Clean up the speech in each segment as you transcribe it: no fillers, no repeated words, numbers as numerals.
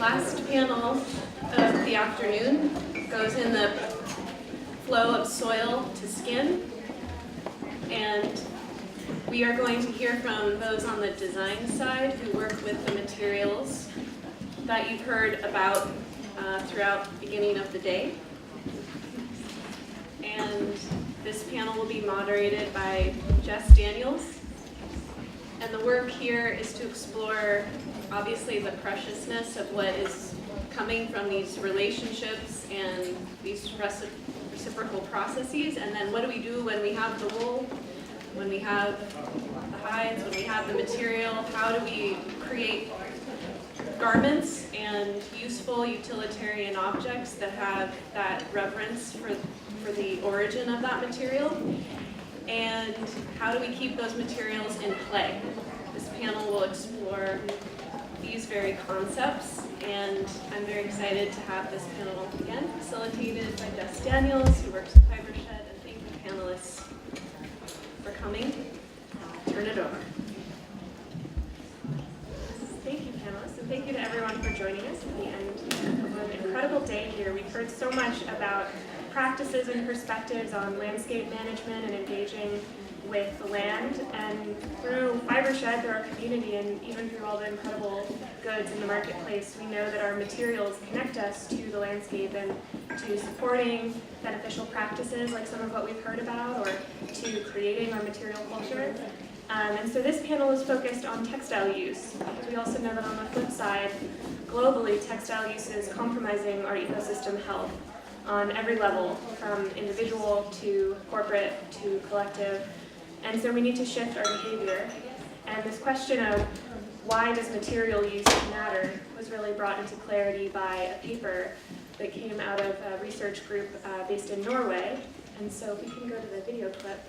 last panel of the afternoon goes in the flow of soil to skin. And we are going to hear from those on the design side who work with the materials that you've heard about throughout the beginning of the day. And this panel will be moderated by Jess Daniels. And the work here is to explore, obviously, the preciousness of what is coming from these relationships and these reciprocal processes. And then what do we do when we have the wool, when we have the hides, when we have the material? How do we create garments and useful utilitarian objects that have that reverence for the origin of that material? And how do we keep those materials in play? This panel will explore these very concepts, and I'm very excited to have this panel again facilitated by Jess Daniels, who works at Fibershed, and thank you panelists for coming. Turn it over. Thank you, panelists, and thank you to everyone for joining us at the end of an incredible day here. We've heard so much about practices and perspectives on landscape management and engaging with the land, and through Fibershed, through our community, and even through all the incredible goods in the marketplace, we know that our materials connect us to the landscape and to supporting beneficial practices like some of what we've heard about, or to creating our material culture. And so this panel is focused on textile use, because we also know that on the flip side, globally, textile use is compromising our ecosystem health on every level, from individual to corporate to collective. And so we need to shift our behavior. And this question of why does material use matter was really brought into clarity by a paper that came out of a research group based in Norway. And so if we can go to the video clip.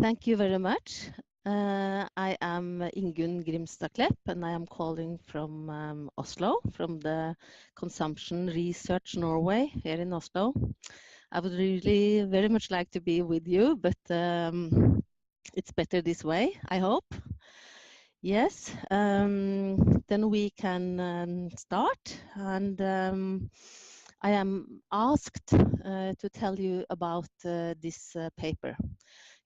Thank you very much. I am Ingun Grimstad Klepp, and I am calling from Oslo, from the Consumption Research Norway here in Oslo. I would really very much like to be with you, but it's better this way, I hope. Yes, then we can start. And I am asked to tell you about this paper.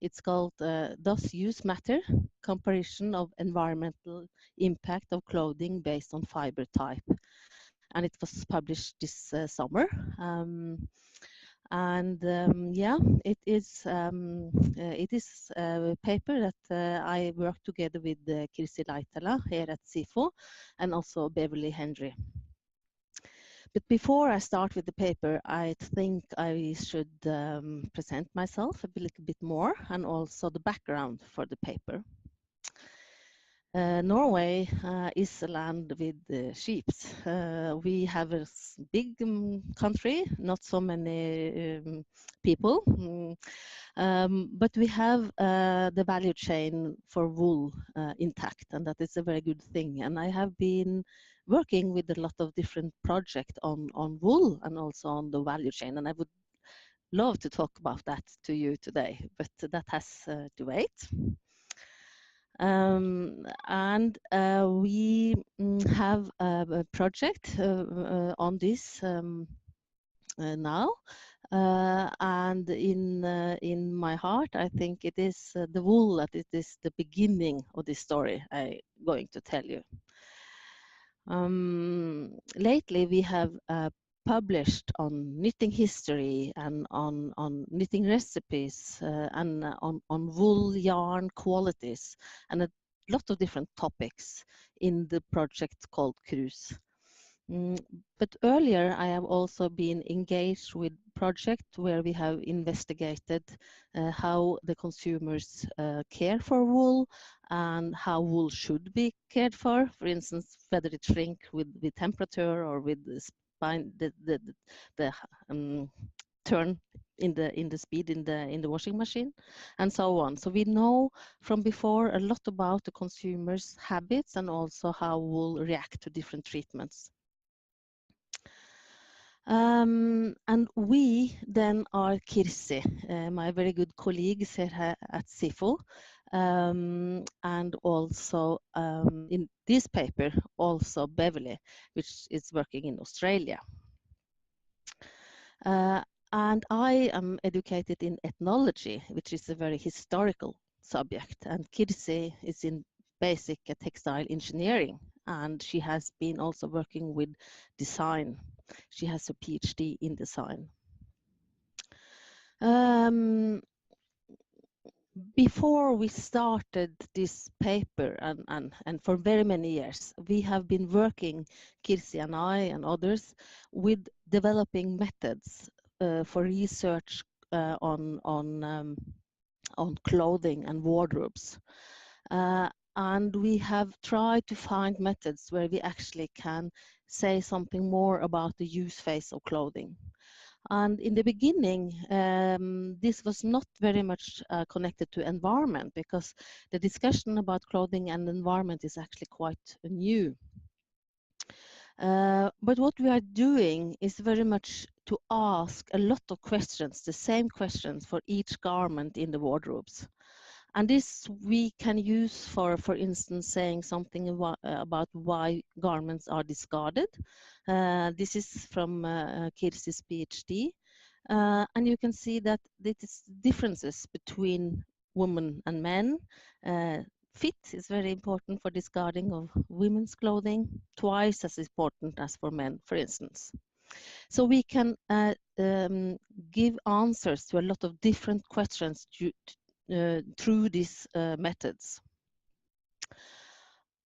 It's called Does Use Matter? Comparison of Environmental Impact of Clothing Based on Fiber Type. And it was published this summer. Yeah, it is a paper that I worked together with Kirsi Laitala here at SIFO, and also Beverly Henry. But before I start with the paper, I think I should present myself a little bit more, and also the background for the paper. Norway is a land with sheep. We have a big country, not so many people, but we have the value chain for wool intact, and that is a very good thing. And I have been working with a lot of different projects on wool and also on the value chain, and I would love to talk about that to you today, but that has to wait. We have a project on this now, and in my heart, I think it is the wool that it is the beginning of this story I'm going to tell you. Lately, we have published on knitting history and on knitting recipes and on wool yarn qualities, and a lot of different topics in the project called Cruise. But earlier I have also been engaged with projects where we have investigated how the consumers care for wool and how wool should be cared for instance, whether it shrink with temperature or with the spine, the turn in the speed in the washing machine, and so on. So we know from before a lot about the consumers' habits and also how wool react to different treatments. And we then are Kirsi, my very good colleagues here at SIFO, and also in this paper, also Beverly, which is working in Australia. And I am educated in ethnology, which is a very historical subject, and Kirsi is in basic textile engineering, and she has been also working with design. She has a PhD in design. Before we started this paper, and for very many years, we have been working, Kirsi and I and others, with developing methods for research on clothing and wardrobes. And we have tried to find methods where we actually can say something more about the use phase of clothing. And in the beginning, this was not very much connected to environment, because the discussion about clothing and environment is actually quite new. But what we are doing is very much to ask a lot of questions, the same questions for each garment in the wardrobes. And this we can use for instance, saying something about why garments are discarded. This is from Kirsi's PhD. And you can see that there is differences between women and men. Fit is very important for discarding of women's clothing, twice as important as for men, for instance. So we can give answers to a lot of different questions through these methods.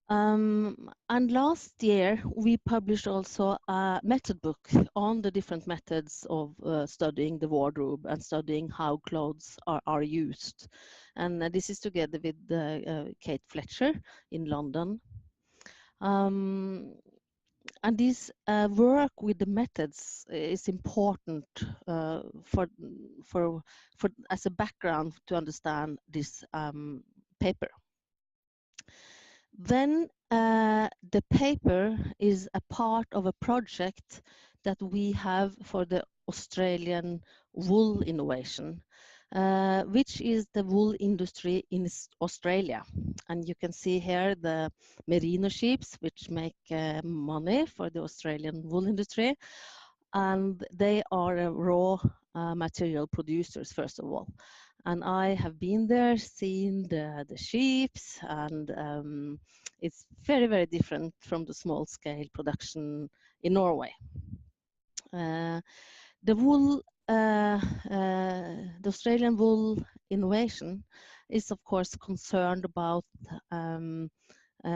And last year we published also a method book on the different methods of studying the wardrobe and studying how clothes are used. And this is together with Kate Fletcher in London. And this work with the methods is important for as a background to understand this paper. Then the paper is a part of a project that we have for the Australian wool innovation, which is the wool industry in Australia. And you can see here the merino ships, which make money for the Australian wool industry. And they are raw material producers, first of all. And I have been there, seen the ships, and it's very, very different from the small scale production in Norway. The wool, the Australian wool innovation is of course concerned about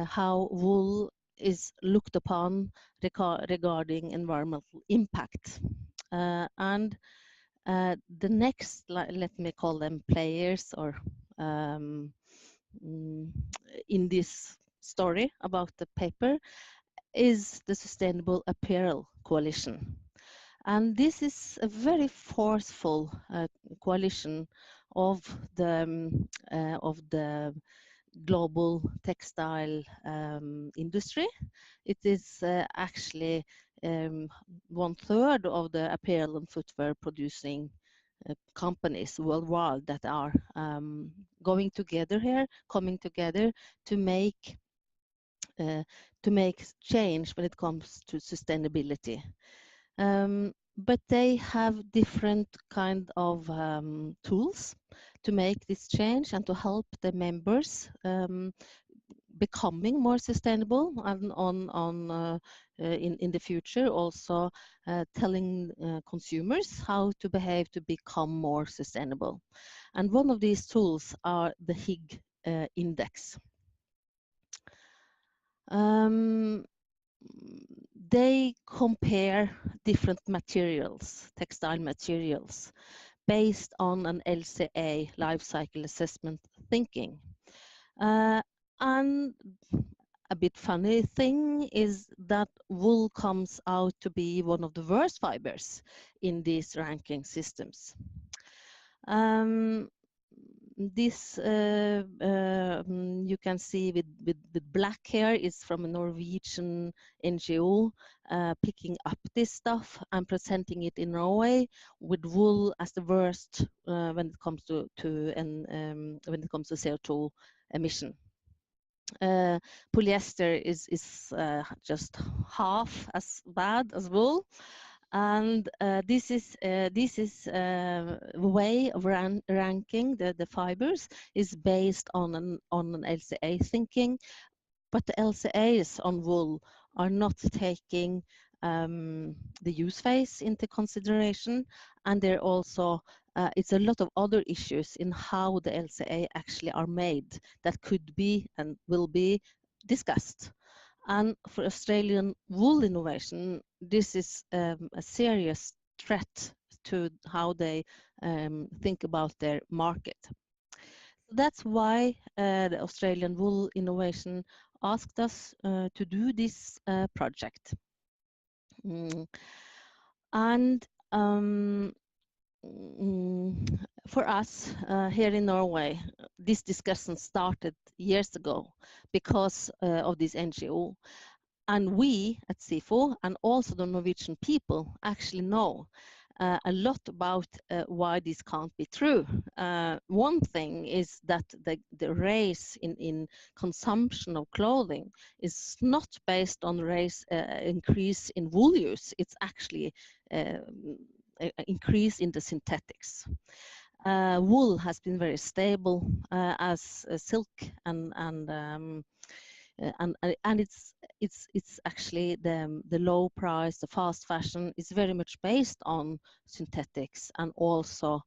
how wool is looked upon regarding environmental impact. And the next, let me call them players, or in this story about the paper, is the Sustainable Apparel Coalition. And this is a very forceful coalition of the global textile industry. It is actually 1/3 of the apparel and footwear producing companies worldwide that are coming together to make change when it comes to sustainability. But they have different kind of tools to make this change and to help the members becoming more sustainable, and in the future also telling consumers how to behave to become more sustainable. And one of these tools are the HIG index. They compare different materials, textile materials, based on an LCA, life cycle assessment thinking. And a bit funny thing is that wool comes out to be one of the worst fibers in these ranking systems. this you can see with black here is from a Norwegian NGO picking up this stuff and presenting it in Norway with wool as the worst when it comes to when it comes to CO2 emission. Polyester is just half as bad as wool, and this is way of ranking the fibers is based on an LCA thinking, but the LCAs on wool are not taking the use phase into consideration, and they're also it's a lot of other issues in how the LCA actually are made that could be and will be discussed. And for Australian wool innovation, this is a serious threat to how they think about their market. That's why the Australian wool innovation asked us to do this project. And for us here in Norway, this discussion started years ago because of this NGO. And we at SIFO and also the Norwegian people actually know a lot about why this can't be true. One thing is that the race in consumption of clothing is not based on increase in wool use. It's actually increase in the synthetics. Wool has been very stable as silk and it's actually the low price, the fast fashion is very much based on synthetics and also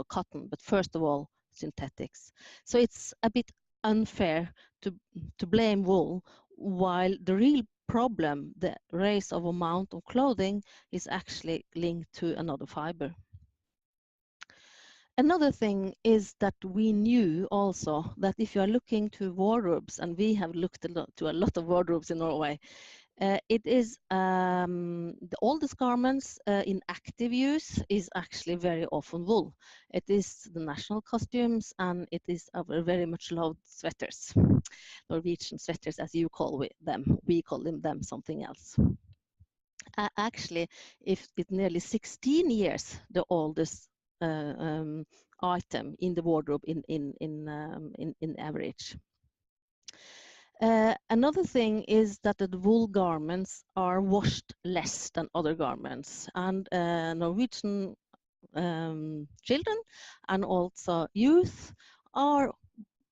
cotton, but first of all synthetics. So it's a bit unfair to blame wool, while the real problem, the raise of amount of clothing, is actually linked to another fiber. Another thing is that we knew also that if you are looking to wardrobes, and we have looked to a lot of wardrobes in Norway, it is the oldest garments in active use is actually very often wool. It is the national costumes, and it is our very much loved sweaters, Norwegian sweaters as you call them. We call them something else. Actually, if it's nearly 16 years, the oldest item in the wardrobe in average. Another thing is that the wool garments are washed less than other garments, and Norwegian children and also youth are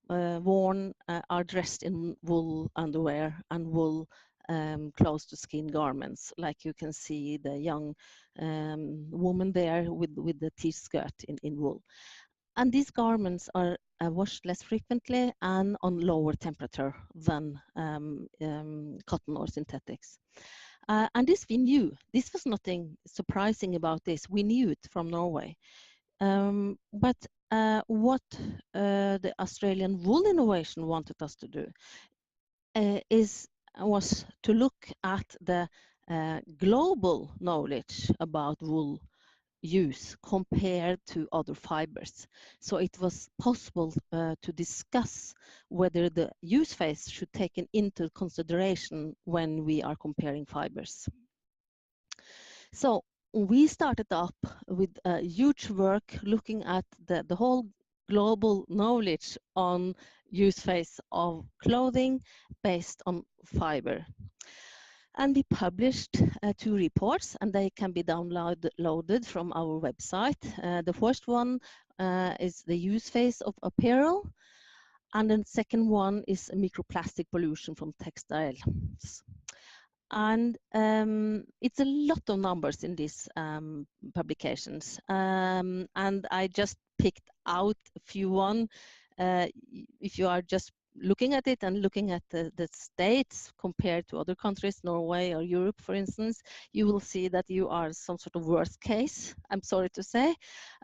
are dressed in wool underwear and wool close to skin garments, like you can see the young woman there with the t-skirt in wool. And these garments are washed less frequently and on lower temperature than cotton or synthetics. And this we knew. This was nothing surprising about this. We knew it from Norway. But what the Australian wool innovation wanted us to do was to look at the global knowledge about wool use compared to other fibers. So it was possible to discuss whether the use phase should take into consideration when we are comparing fibers. So we started up with a huge work looking at the whole global knowledge on use phase of clothing based on fiber. And we published 2 reports, and they can be downloaded from our website. The first one is the use phase of apparel, and the second one is microplastic pollution from textiles. And it's a lot of numbers in these publications, and I just picked out a few. If you are just looking at it and looking at the states compared to other countries, Norway or Europe, for instance, you will see that you are some sort of worst case, I'm sorry to say.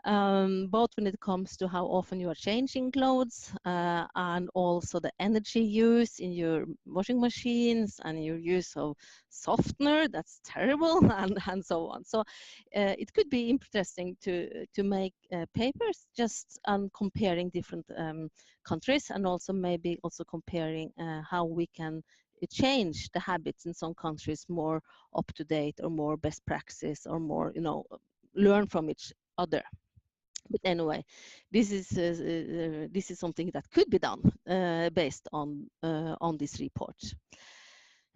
both when it comes to how often you are changing clothes and also the energy use in your washing machines and your use of softener, that's terrible, and so on. So it could be interesting to make papers just comparing different countries, and also maybe also comparing how we can change the habits in some countries more up to date, or more best practice, or more, you know, learn from each other. But anyway, this is something that could be done based on this report.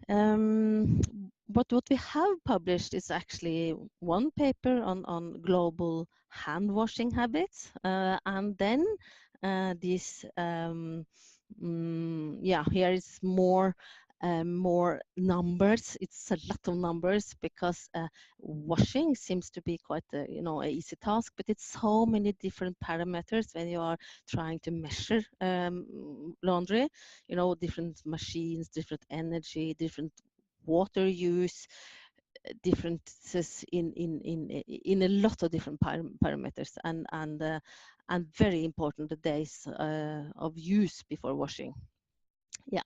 But what we have published is actually one paper on global hand washing habits, and then this here is more numbers. It's a lot of numbers because washing seems to be quite a, you know, an easy task, but it's so many different parameters when you are trying to measure laundry. You know, different machines, different energy, different water use, differences in a lot of different parameters, and very important, the days of use before washing. Yeah.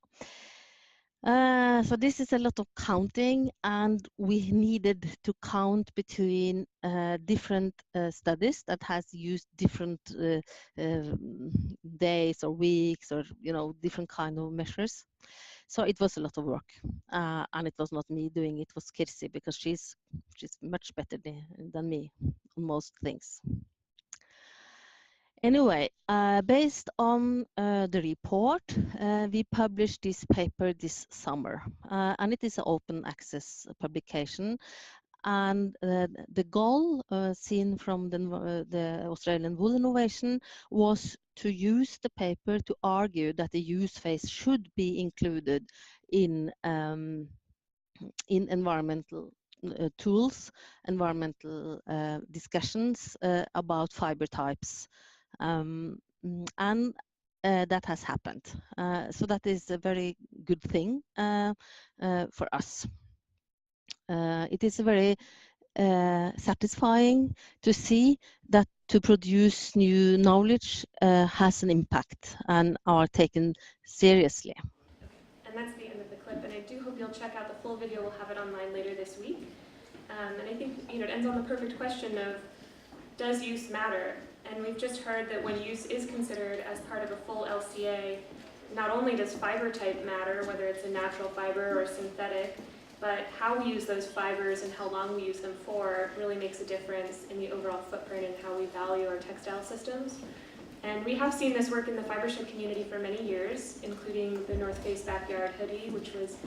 So this is a lot of counting, and we needed to count between different studies that has used different days or weeks, or, you know, different kind of measures. So it was a lot of work, and it was not me doing it. It was Kirsi, because she's much better than me on most things. Anyway, based on the report, we published this paper this summer, and it is an open access publication. And the goal seen from the Australian Wool Innovation was to use the paper to argue that the use phase should be included in environmental tools, environmental discussions about fiber types. And that has happened. So that is a very good thing for us. It is very satisfying to see that to produce new knowledge has an impact and are taken seriously. And that's the end of the clip, and I do hope you'll check out the full video. We'll have it online later this week. And I think, you know, it ends on the perfect question of, does use matter? And we've just heard that when use is considered as part of a full LCA, not only does fiber type matter, whether it's a natural fiber or synthetic, but how we use those fibers and how long we use them for really makes a difference in the overall footprint and how we value our textile systems. And we have seen this work in the Fibershed community for many years, including the North Face Backyard Hoodie, which was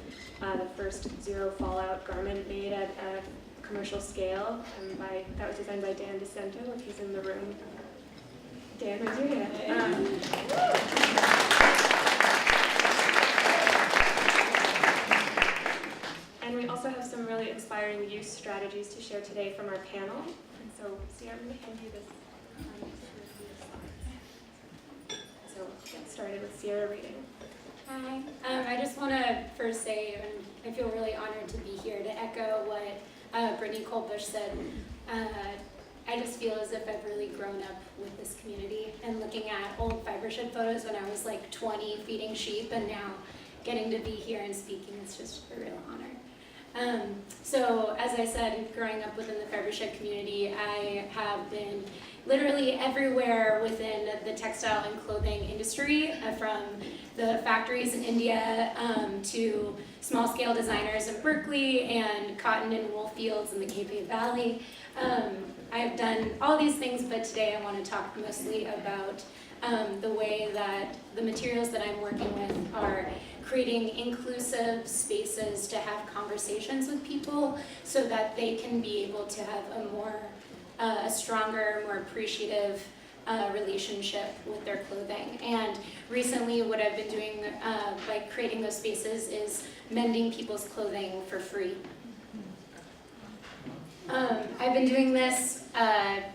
the first zero fallout garment made at a commercial scale. And that was designed by Dan DeCento, if he's in the room. Dan, raise your hand. And we also have some really inspiring use strategies to share today from our panel. And so, Sierra, I'm going to hand you this. So we'll get started with Sierra reading. Hi. I just want to first say I feel really honored to be here to echo what Brittany Colbush said. I just feel as if I've really grown up with this community, and looking at old Fibershed photos when I was like 20 feeding sheep, and now getting to be here and speaking is just a real honor. So as I said, growing up within the Fibershed community, I have been literally everywhere within the textile and clothing industry, from the factories in India to small-scale designers in Berkeley and cotton and wool fields in the Cape Valley. I've done all these things, but today I want to talk mostly about the way that the materials that I'm working with are creating inclusive spaces to have conversations with people so that they can be able to have a stronger, more appreciative relationship with their clothing. And recently what I've been doing by creating those spaces is mending people's clothing for free. I've been doing this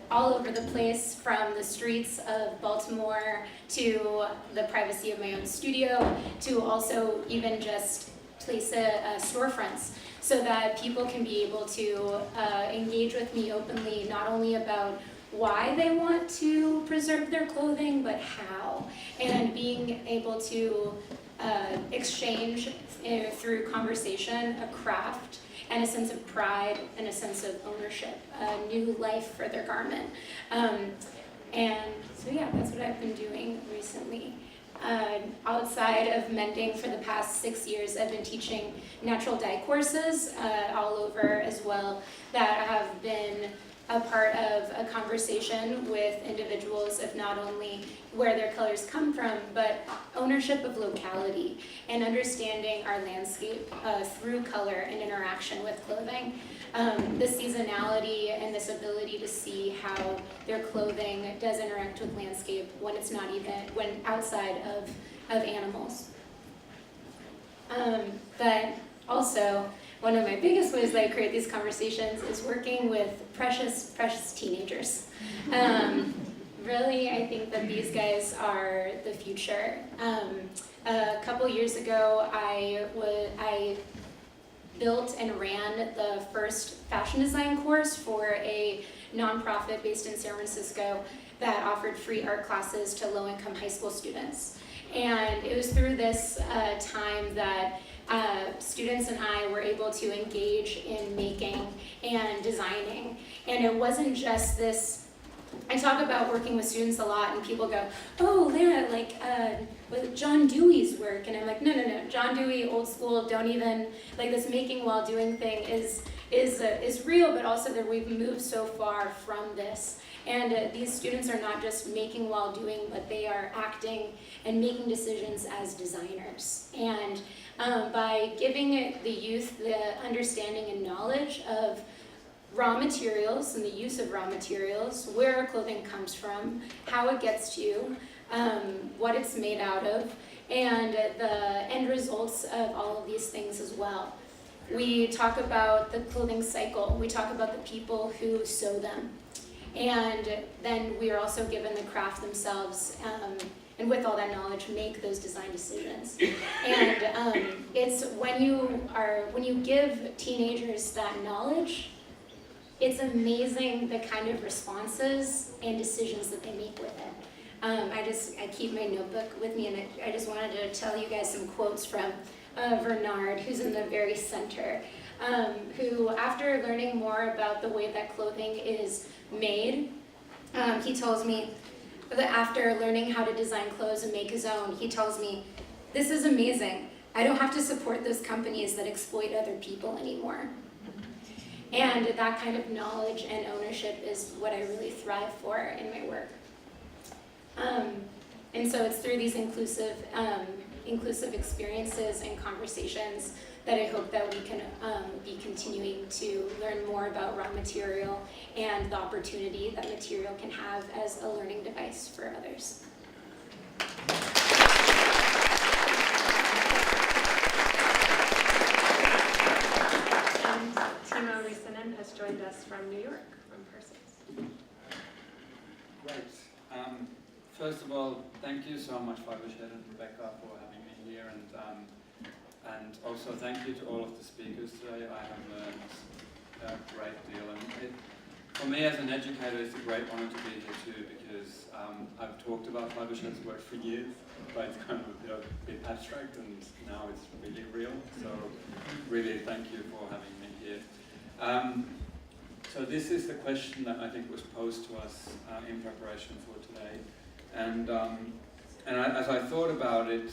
all over the place, from the streets of Baltimore to the privacy of my own studio, to also even just place storefronts, so that people can be able to engage with me openly, not only about why they want to preserve their clothing, but how. And being able to exchange through conversation a craft and a sense of pride and a sense of ownership, a new life for their garment. And so yeah, that's what I've been doing recently. Outside of mending for the past 6 years, I've been teaching natural dye courses all over as well that have been a part of a conversation with individuals of not only where their colors come from, but ownership of locality and understanding our landscape through color and interaction with clothing. The seasonality and this ability to see how their clothing does interact with landscape when it's not even, when outside of animals. But also, one of my biggest ways that I create these conversations is working with precious teenagers. Really, I think that these guys are the future. A couple years ago, I built and ran the first fashion design course for a nonprofit based in San Francisco that offered free art classes to low-income high school students. And it was through this time that students and I were able to engage in making and designing. And it wasn't just this, I talk about working with students a lot and people go, oh, yeah, like with John Dewey's work. And I'm like, no, John Dewey, old school, don't even, like this making while doing thing is real, but also that we've moved so far from this. And these students are not just making while doing, but they are acting and making decisions as designers. And by giving the youth the understanding and knowledge of raw materials and the use of raw materials, where our clothing comes from, how it gets to you, what it's made out of, and the end results of all of these things as well. We talk about the clothing cycle, we talk about the people who sew them, and then we are also given the craft themselves, and with all that knowledge, make those design decisions. And it's when you give teenagers that knowledge, it's amazing the kind of responses and decisions that they make with it. I keep my notebook with me, and I just wanted to tell you guys some quotes from Bernard, who's in the very center, who after learning more about the way that clothing is made, he tells me that after learning how to design clothes and make his own, he tells me, this is amazing. I don't have to support those companies that exploit other people anymore. And that kind of knowledge and ownership is what I really thrive for in my work. And so it's through these inclusive experiences and conversations that I hope that we can be continuing to learn more about raw material and the opportunity that material can have as a learning device for others. And Timo Rissanen has joined us from New York, from Parsons. Great. First of all, thank you so much, Fibershed and Rebecca, for having me here, and also thank you to all of the speakers today. I have learned a great deal, and for me as an educator, it's a great honor to be here too, because I've talked about Fibershed's work for years, but it's kind of a bit abstract, and now it's really real. So really, thank you for having me here. So this is the question that I think was posed to us in preparation for today. And as I thought about it,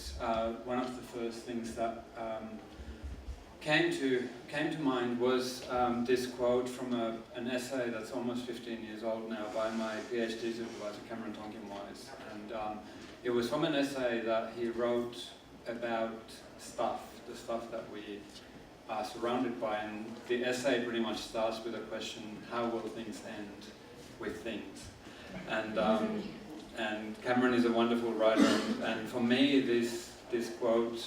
one of the first things that came to mind was this quote from an essay that's almost 15 years old now by my PhD supervisor, Cameron Tonkin-Wise. And it was from an essay that he wrote about the stuff that we are surrounded by. And the essay pretty much starts with a question, how will things end with things? And Cameron is a wonderful writer, and for me this quote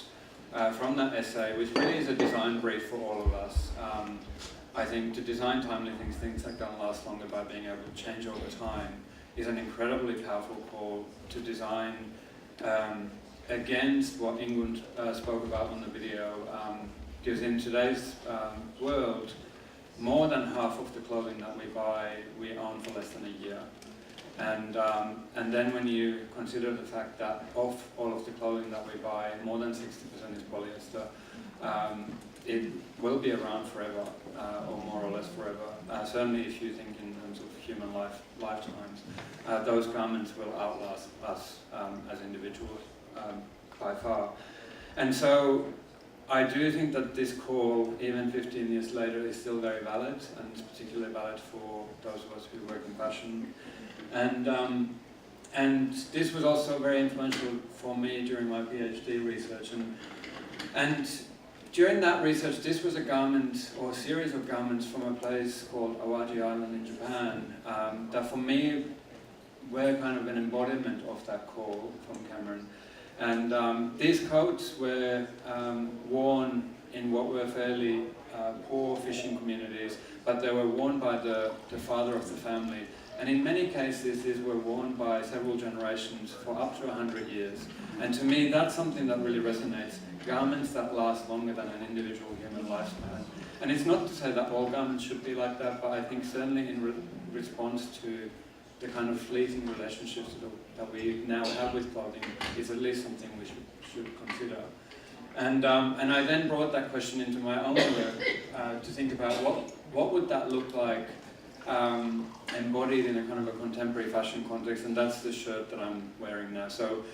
from that essay, which really is a design brief for all of us, I think to design timely things that can last longer by being able to change over time, is an incredibly powerful call to design against what Ingun spoke about on the video, because in today's world, more than half of the clothing that we buy, we own for less than a year. And then when you consider the fact that of all of the clothing that we buy, more than 60% is polyester, it will be around forever, or more or less forever. Certainly if you think in terms of human lifetimes, those garments will outlast us as individuals by far. And so I do think that this call, even 15 years later, is still very valid, and it's particularly valid for those of us who work in fashion. And this was also very influential for me during my PhD research. And during that research, this was a garment, or a series of garments from a place called Awaji Island in Japan, that for me were kind of an embodiment of that call from Cameron. And these coats were worn in what were fairly poor fishing communities, but they were worn by the father of the family. And in many cases, these were worn by several generations for up to 100 years. And to me, that's something that really resonates. Garments that last longer than an individual human lifespan. And it's not to say that all garments should be like that, but I think certainly in response to the kind of fleeting relationships that we now have with clothing is at least something we should consider. And I then brought that question into my own work to think about what would that look like embodied in a kind of a contemporary fashion context, and that's the shirt that I'm wearing now. So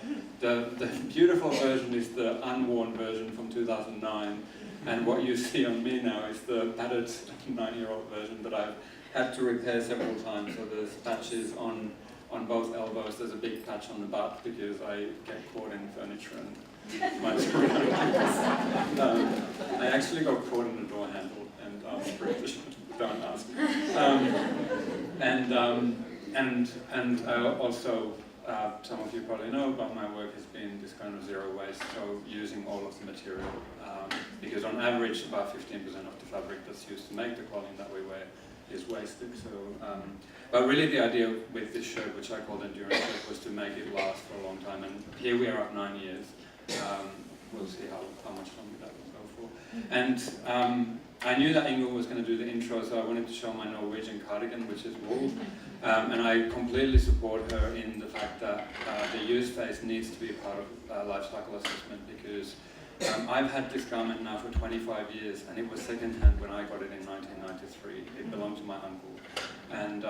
the beautiful version is the unworn version from 2009, and what you see on me now is the padded 9-year-old version that I've had to repair several times. So there's patches on both elbows. There's a big patch on the butt because I get caught in furniture and my I actually got caught in a door handle, and don't ask. And I also, some of you probably know, but my work has been this kind of zero waste, so using all of the material, because on average about 15% of the fabric that's used to make the clothing that we wear is wasted. So, but really the idea with this shirt, which I called Endurance Shirt, was to make it last for a long time, and here we are at 9 years. We'll see how much longer that will go for. And I knew that Ingun was going to do the intro, so I wanted to show my Norwegian cardigan, which is wool. And I completely support her in the fact that the use phase needs to be a part of life cycle assessment, because I've had this garment now for 25 years, and it was second-hand when I got it in 1993. It belonged to my uncle. And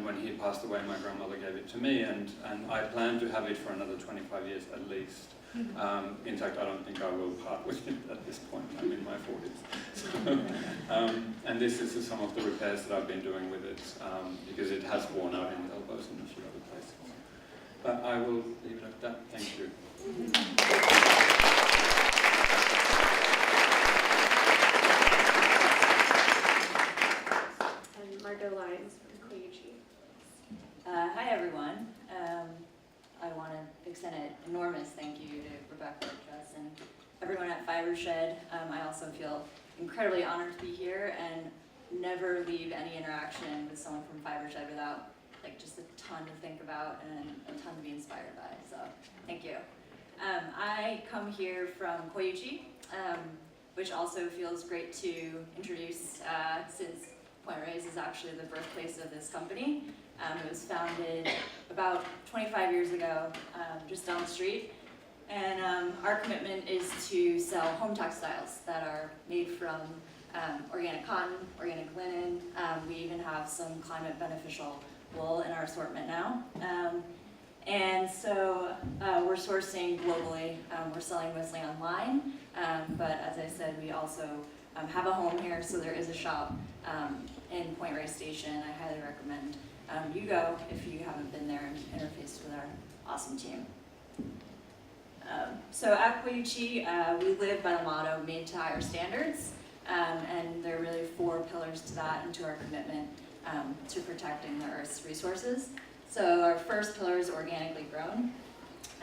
when he passed away, my grandmother gave it to me, and I plan to have it for another 25 years at least. In fact, I don't think I will part with it at this point. I'm in my 40s. So, and this is some of the repairs that I've been doing with it, because it has worn out in the elbows and a few other places. But I will leave it at that. Thank you. And Margot Lyons from Koyuchi. Hi everyone. I want to extend an enormous thank you to Rebecca, Jess, and everyone at Fibershed. I also feel incredibly honored to be here and never leave any interaction with someone from Fibershed without just a ton to think about and a ton to be inspired by. So thank you. I come here from Koyuchi, which also feels great to introduce since Point Reyes is actually the birthplace of this company. It was founded about 25 years ago, just down the street. And our commitment is to sell home textiles that are made from organic cotton, organic linen. We even have some climate beneficial wool in our assortment now. And so we're sourcing globally. We're selling mostly online. But as I said, we also have a home here, so there is a shop in Point Reyes Station. I highly recommend you go if you haven't been there and interfaced with our awesome team. So at Koyuchi, we live by the motto, made to higher standards, and there are really 4 pillars to that and to our commitment to protecting the Earth's resources. So our first pillar is organically grown.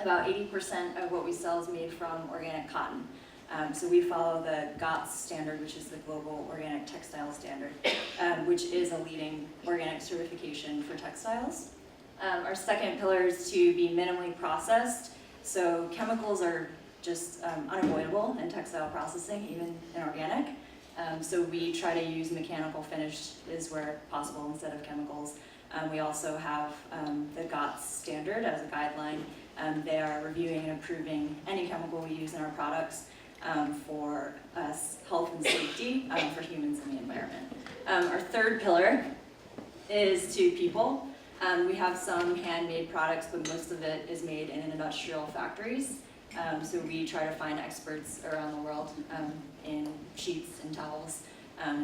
About 80% of what we sell is made from organic cotton. So we follow the GOTS standard, which is the Global Organic Textile Standard, which is a leading organic certification for textiles. Our second pillar is to be minimally processed. So chemicals are just unavoidable in textile processing, even in organic. So we try to use mechanical finishes where possible instead of chemicals. We also have the GOTS standard as a guideline. They are reviewing and approving any chemical we use in our products for health and safety for humans and the environment. Our third pillar is to people. We have some handmade products, but most of it is made in industrial factories. So we try to find experts around the world in sheets and towels,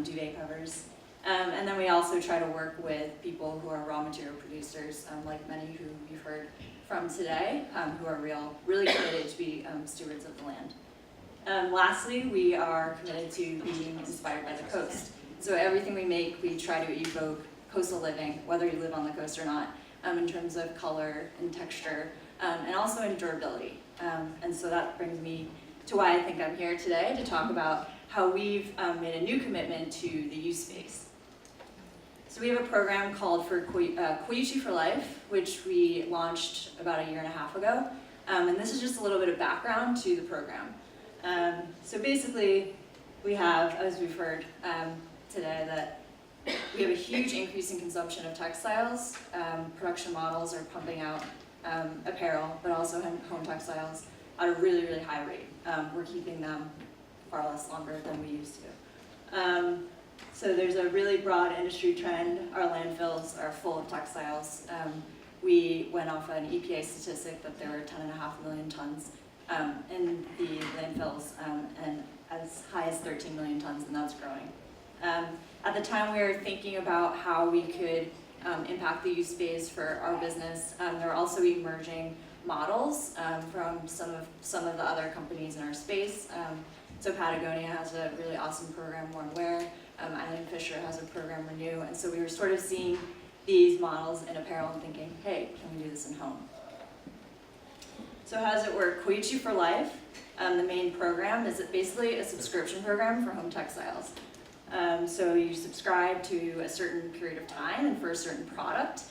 duvet covers. And then we also try to work with people who are raw material producers, like many who you've heard from today, who are really committed to be stewards of the land. Lastly, we are committed to being inspired by the coast. So everything we make, we try to evoke coastal living, whether you live on the coast or not, in terms of color and texture, and also in durability. And so that brings me to why I think I'm here today, to talk about how we've made a new commitment to the use space. So we have a program called Koichi for Life, which we launched about 1.5 years ago. And this is just a little bit of background to the program. So basically, we have, as we've heard today, that we have a huge increase in consumption of textiles. Production models are pumping out apparel, but also home textiles at a really, really high rate. We're keeping them far less longer than we used to. So there's a really broad industry trend. Our landfills are full of textiles. We went off an EPA statistic that there were 10.5 million tons in the landfills, and as high as 13 million tons, and that's growing. At the time we were thinking about how we could impact the use space for our business, there are also emerging models from some of the other companies in our space. So Patagonia has a really awesome program, Warm Wear. Island Fisher has a program, Renew, and so we were sort of seeing these models in apparel and thinking, hey, can we do this in home? So how does it work? Koichi for Life, the main program, is basically a subscription program for home textiles. So you subscribe to a certain period of time and for a certain product.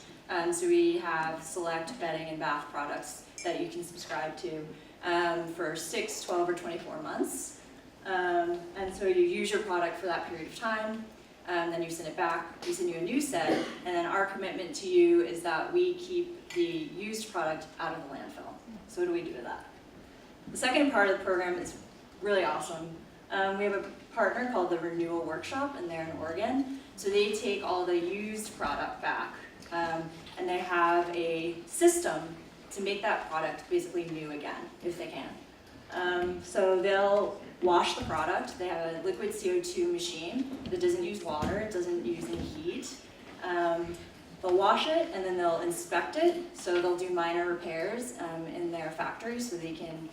So we have select bedding and bath products that you can subscribe to for 6, 12, or 24 months. And so you use your product for that period of time, then you send it back, we send you a new set, and then our commitment to you is that we keep the used product out of the landfill. So what do we do with that? The second part of the program is really awesome. We have a partner called the Renewal Workshop, and they're in Oregon. So they take all the used product back, and they have a system to make that product basically new again, if they can. So they'll wash the product. They have a liquid CO2 machine that doesn't use water, it doesn't use any heat. They'll wash it and then they'll inspect it. So they'll do minor repairs in their factory so they can,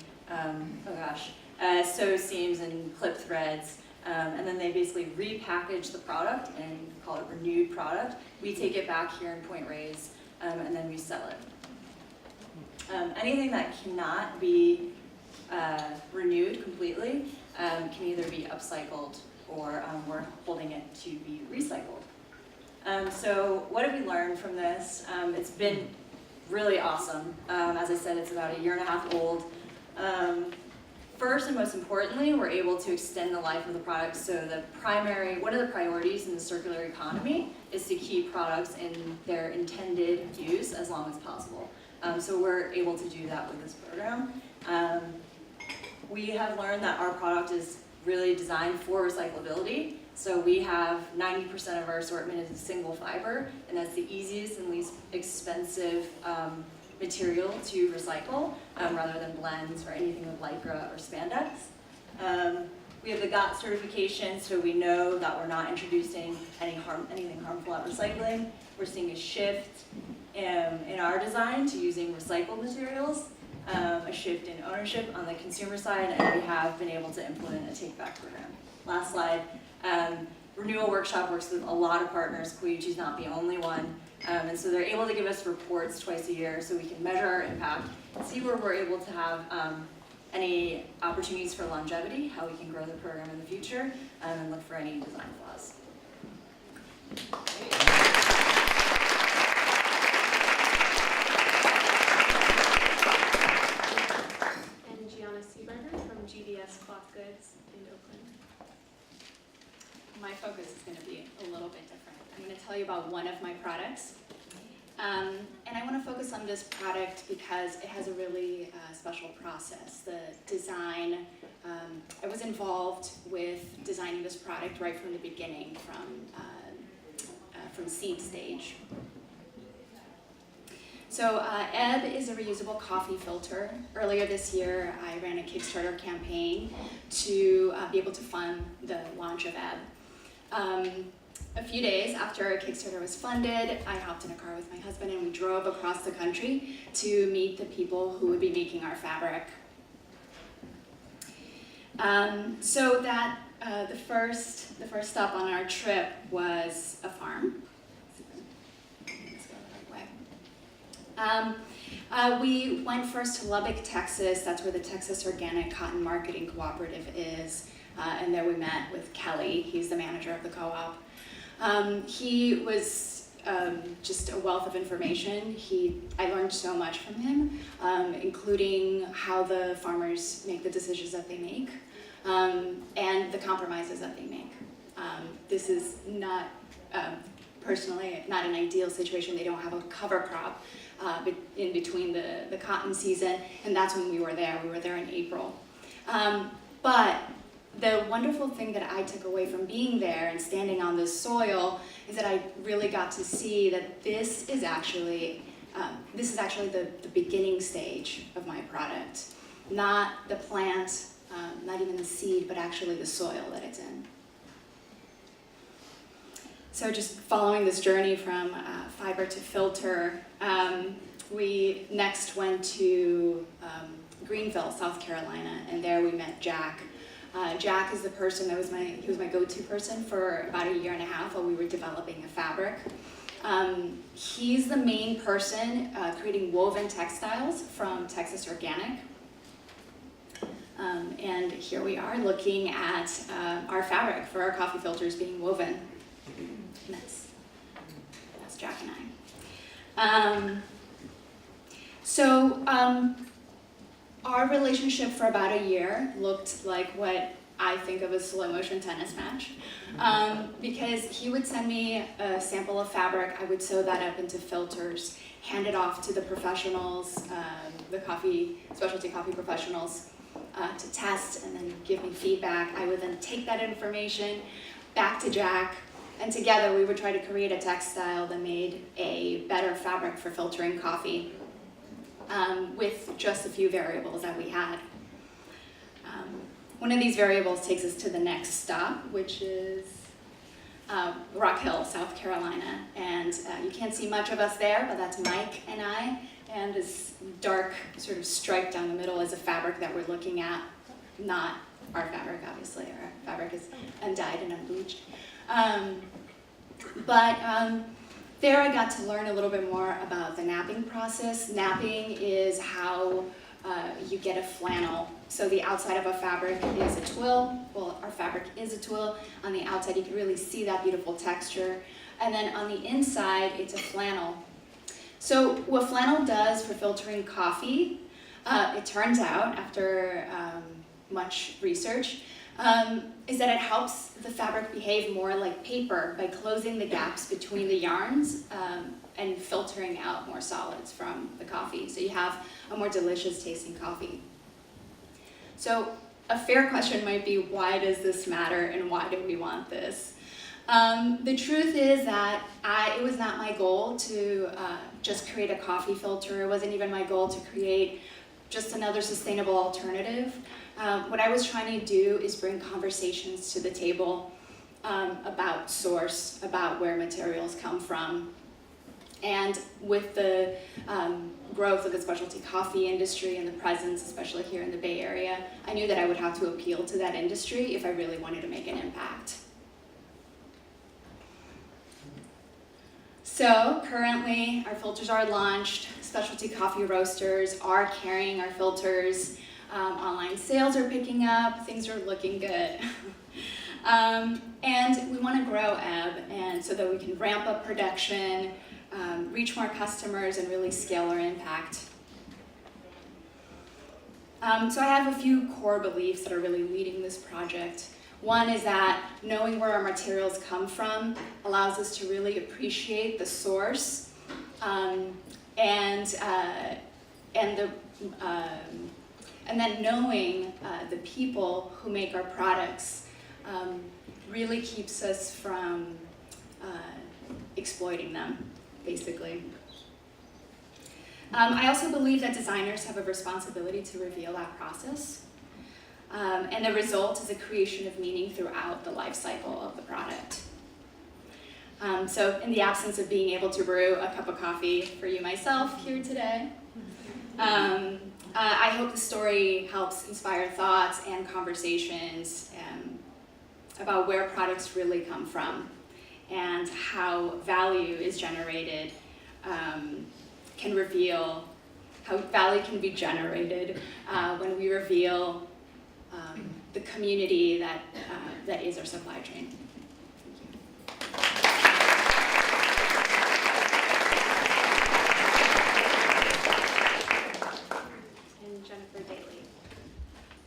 sew seams and clip threads. And then they basically repackage the product and call it renewed product. We take it back here in Point Reyes and then we sell it. Anything that cannot be renewed completely can either be upcycled or we're holding it to be recycled. So what have we learned from this? It's been really awesome. As I said, it's about 1.5 years old. First and most importantly, we're able to extend the life of the product. So one of the priorities in the circular economy is to keep products in their intended use as long as possible. So we're able to do that with this program. We have learned that our product is really designed for recyclability. So we have 90% of our assortment is a single fiber, and that's the easiest and least expensive material to recycle, rather than blends or anything with lycra or spandex. We have the GOTS certification, so we know that we're not introducing anything harmful at recycling. We're seeing a shift in our design to using recycled materials, a shift in ownership on the consumer side, and we have been able to implement a take-back program. Last slide. Renewal Workshop works with a lot of partners. Koichi's not the only one. And so they're able to give us reports twice a year so we can measure our impact, see where we're able to have any opportunities for longevity, how we can grow the program in the future, and look for any design flaws. And Geana Sieburger from GDS Cloth Goods in Oakland. my focus is going to be a little bit different. I'm going to tell you about one of my products. And I want to focus on this product because it has a really special process. The design, I was involved with designing this product right from the beginning, from seed stage. So Ebb is a reusable coffee filter. Earlier this year, I ran a Kickstarter campaign to be able to fund the launch of Ebb. A few days after Kickstarter was funded, I hopped in a car with my husband and we drove across the country to meet the people who would be making our fabric. So that the first stop on our trip was a farm. Let's go the right way. We went first to Lubbock, Texas. That's where the Texas Organic Cotton Marketing Cooperative is. And there we met with Kelly. He's the manager of the co-op. He was just a wealth of information. I learned so much from him, including how the farmers make the decisions that they make, and the compromises that they make. This is not, personally, not an ideal situation. They don't have a cover crop in between the cotton season, and that's when we were there. We were there in April. But the wonderful thing that I took away from being there and standing on this soil is that I really got to see that this is actually the beginning stage of my product. Not the plant, not even the seed, but actually the soil that it's in. So just following this journey from fiber to filter, we next went to Greenville, South Carolina, and there we met Jack. Jack is the person he was my go-to person for about a year and a half while we were developing a fabric. He's the main person creating woven textiles from Texas Organic. And here we are looking at our fabric for our coffee filters being woven. And that's Jack and I. Our relationship for about a year looked like what I think of as slow motion tennis match, because he would send me a sample of fabric, I would sew that up into filters, hand it off to the professionals, the specialty coffee professionals, to test and then give me feedback. I would then take that information back to Jack, and together we would try to create a textile that made a better fabric for filtering coffee. With just a few variables that we had. One of these variables takes us to the next stop, which is Rock Hill, South Carolina. And you can't see much of us there, but that's Mike and I. And this dark sort of stripe down the middle is a fabric that we're looking at. Not our fabric, obviously. Our fabric is undyed and unbleached. There I got to learn a little bit more about the napping process. Napping is how you get a flannel. So the outside of a fabric is a twill. Well, our fabric is a twill. On the outside, you can really see that beautiful texture. And then on the inside, it's a flannel. So what flannel does for filtering coffee, it turns out, after much research, is that it helps the fabric behave more like paper by closing the gaps between the yarns and filtering out more solids from the coffee. So you have a more delicious tasting coffee. So a fair question might be, why does this matter and why do we want this? The truth is that it was not my goal to just create a coffee filter. It wasn't even my goal to create just another sustainable alternative. What I was trying to do is bring conversations to the table about source, about where materials come from. And with the growth of the specialty coffee industry and the presence, especially here in the Bay Area, I knew that I would have to appeal to that industry if I really wanted to make an impact. So currently, our filters are launched. Specialty coffee roasters are carrying our filters. Online sales are picking up. Things are looking good. And we want to grow Ebb, and so that we can ramp up production, reach more customers, and really scale our impact. So I have a few core beliefs that are really leading this project. One is that knowing where our materials come from allows us to really appreciate the source, and then knowing the people who make our products really keeps us from exploiting them, basically. I also believe that designers have a responsibility to reveal that process. And the result is a creation of meaning throughout the life cycle of the product. So in the absence of being able to brew a cup of coffee for you myself here today, I hope the story helps inspire thoughts and conversations about where products really come from and how value is generated, can reveal how value can be generated when we reveal the community that is our supply chain. And Jennifer Daley.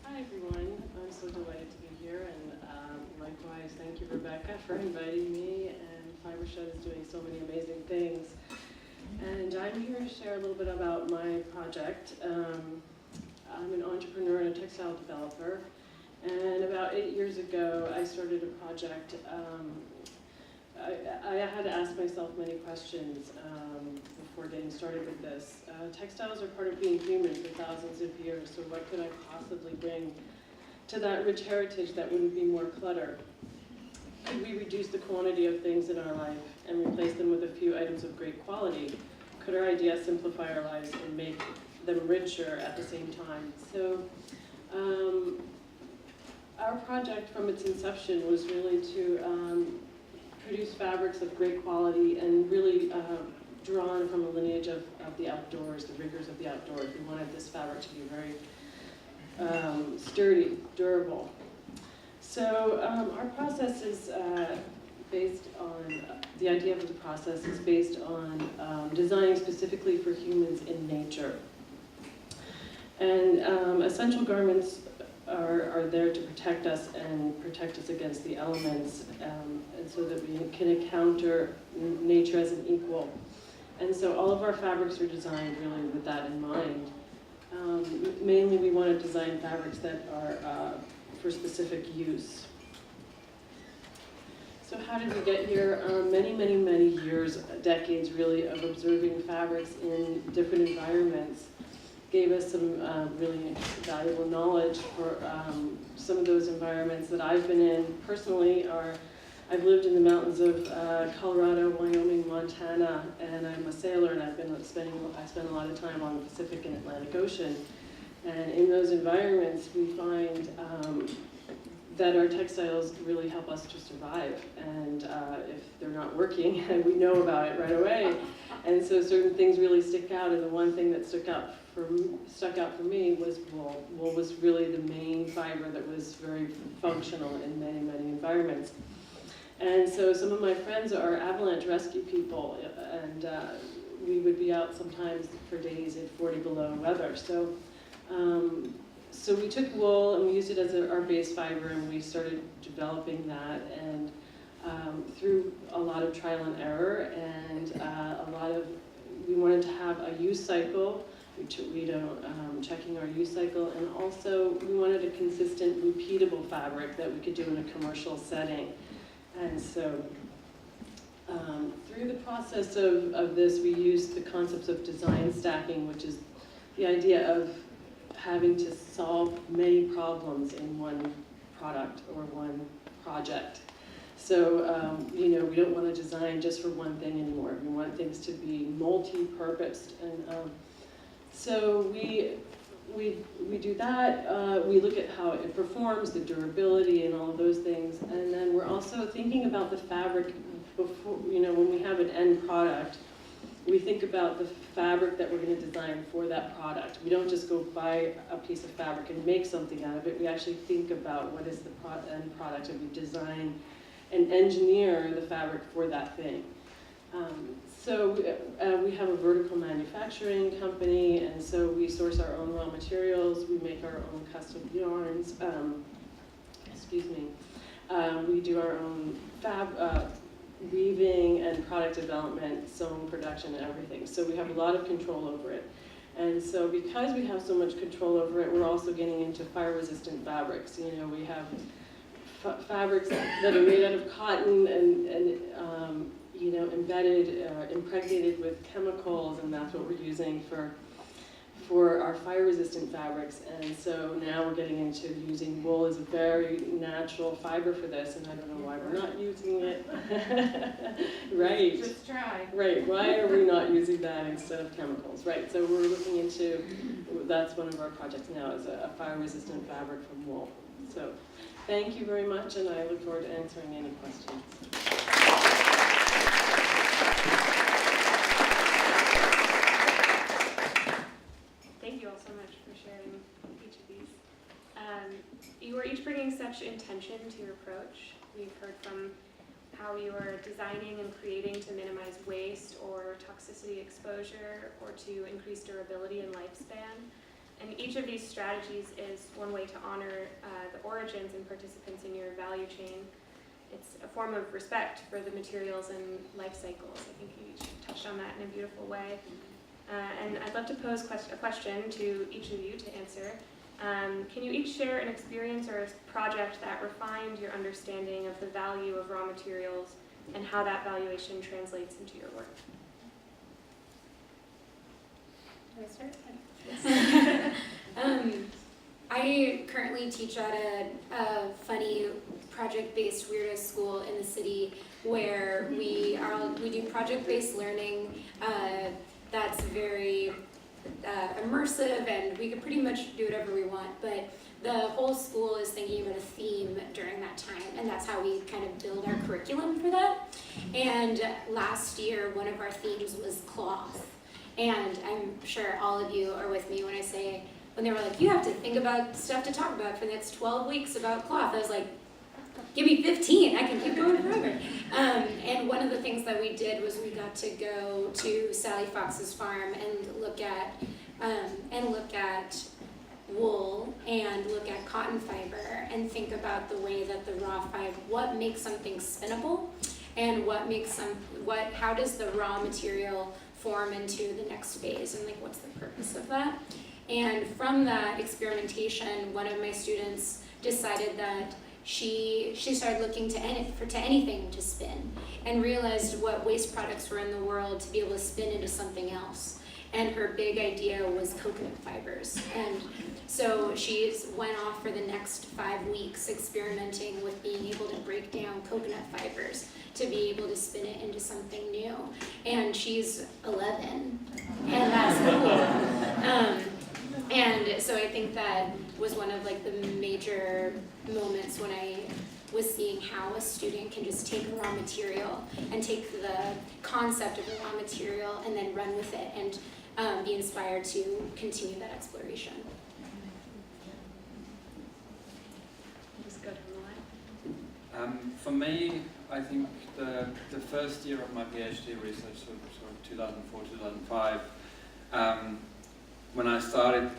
Hi everyone, I'm so delighted to be here, and likewise thank you Rebecca for inviting me, and Fibershed is doing so many amazing things. And I'm here to share a little bit about my project. I'm an entrepreneur and a textile developer, and about 8 years ago I started a project. I had to ask myself many questions before getting started with this. Textiles are part of being human for thousands of years, so what could I possibly bring to that rich heritage that wouldn't be more clutter? Could we reduce the quantity of things in our life and replace them with a few items of great quality? Could our ideas simplify our lives and make them richer at the same time? So our project from its inception was really to produce fabrics of great quality and really drawn from a lineage of the outdoors, the rigors of the outdoors. We wanted this fabric to be very sturdy, durable. So our process is based on, the idea of the process is based on designing specifically for humans in nature. And essential garments are there to protect us and protect us against the elements, and so that we can encounter nature as an equal. And so all of our fabrics are designed really with that in mind. Mainly we want to design fabrics that are for specific use. So how did we get here? Many, many, many years, decades really, of observing fabrics in different environments gave us some really valuable knowledge for some of those environments that I've been in personally. I've lived in the mountains of Colorado, Wyoming, Montana, and I'm a sailor, and I spend a lot of time on the Pacific and Atlantic Ocean. And in those environments, we find that our textiles really help us to survive. And if they're not working, we know about it right away. And so certain things really stick out, and the one thing that stuck out for me was wool. Wool was really the main fiber that was very functional in many, many environments. And so some of my friends are avalanche rescue people, and we would be out sometimes for days in 40 below weather. So we took wool and we used it as our base fiber, and we started developing that, and through a lot of trial and error, and we wanted to have a use cycle, checking our use cycle, and also we wanted a consistent, repeatable fabric that we could do in a commercial setting. And so through the process of this, we used the concepts of design stacking, which is the idea of having to solve many problems in one product or one project. So, we don't want to design just for one thing anymore. We want things to be multi-purposed. And so we do that. We look at how it performs, the durability and all of those things. And then we're also thinking about the fabric before, when we have an end product, we think about the fabric that we're going to design for that product. We don't just go buy a piece of fabric and make something out of it. We actually think about what is the end product, and we design and engineer the fabric for that thing. So we have a vertical manufacturing company, and so we source our own raw materials. We make our own custom yarns. We do our own weaving and product development, sewing production and everything. So we have a lot of control over it. And so because we have so much control over it, we're also getting into fire-resistant fabrics. You know, we have fabrics that are made out of cotton and you know, embedded, impregnated with chemicals, and that's what we're using for our fire-resistant fabrics. And so now we're getting into using wool as a very natural fiber for this, and I don't know why we're not using it. Right. Just try. Right, why are we not using that instead of chemicals? Right, so we're looking into, that's one of our projects now, is a fire-resistant fabric from wool. So thank you very much, and I look forward to answering any questions. Thank you all so much for sharing each of these. You were each bringing such intention to your approach. We've heard from how you are designing and creating to minimize waste or toxicity exposure or to increase durability and lifespan. And each of these strategies is one way to honor the origins and participants in your value chain. It's a form of respect for the materials and life cycles. I think you each touched on that in a beautiful way. And I'd love to pose a question to each of you to answer. Can you each share an experience or a project that refined your understanding of the value of raw materials and how that valuation translates into your work? Can I start? I currently teach at a funny project-based weirdo school in the city where we do project-based learning that's very immersive, and we can pretty much do whatever we want, but the whole school is thinking about a theme during that time, and that's how we kind of build our curriculum for that. And last year, one of our themes was cloth. And I'm sure all of you are with me when I say, when they were like, you have to think about stuff to talk about for the next 12 weeks about cloth. I was like, give me 15, I can keep going forever. And one of the things that we did was we got to go to Sally Fox's farm and look at wool and look at cotton fiber and think about the way that the raw fiber, what makes something spinnable, and how does the raw material form into the next phase, and like what's the purpose of that. And from that experimentation, one of my students decided that she started looking to anything to spin, and realized what waste products were in the world to be able to spin into something else. And her big idea was coconut fibers. And so she went off for the next 5 weeks experimenting with being able to break down coconut fibers to be able to spin it into something new. And she's 11, and that's cool. And so I think that was one of like the major moments when I was seeing how a student can just take a raw material and take the concept of a raw material and then run with it and be inspired to continue that exploration. Just go to the line. For me, I think the first year of my PhD research, so 2004, 2005, when I started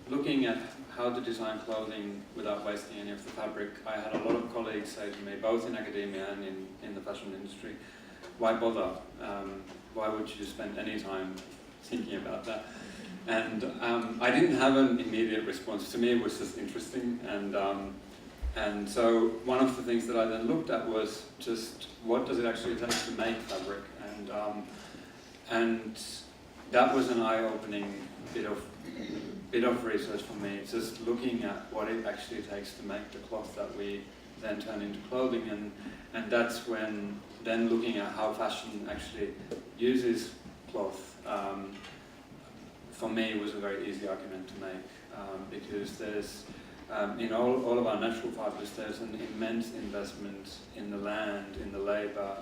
looking at how to design clothing without wasting any of the fabric, I had a lot of colleagues say to me, both in academia and in the fashion industry, why bother? Why would you spend any time thinking about that? And I didn't have an immediate response. To me, it was just interesting. And so one of the things that I then looked at was just what does it actually take to make fabric? And that was an eye-opening bit of research for me, just looking at what it actually takes to make the cloth that we then turn into clothing, and that's when then looking at how fashion actually uses cloth, for me was a very easy argument to make, because there's in all of our natural fibers there's an immense investment in the land, in the labor,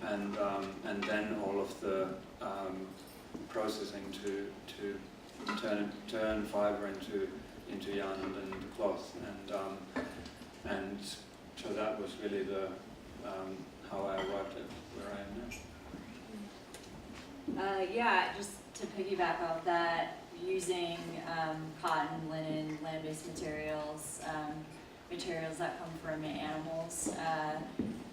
and then all of the processing to turn fiber into yarn and then into cloth, and so that was really the how I arrived at where I am now. Yeah, just to piggyback off that, using cotton, linen, land-based materials, materials that come from animals.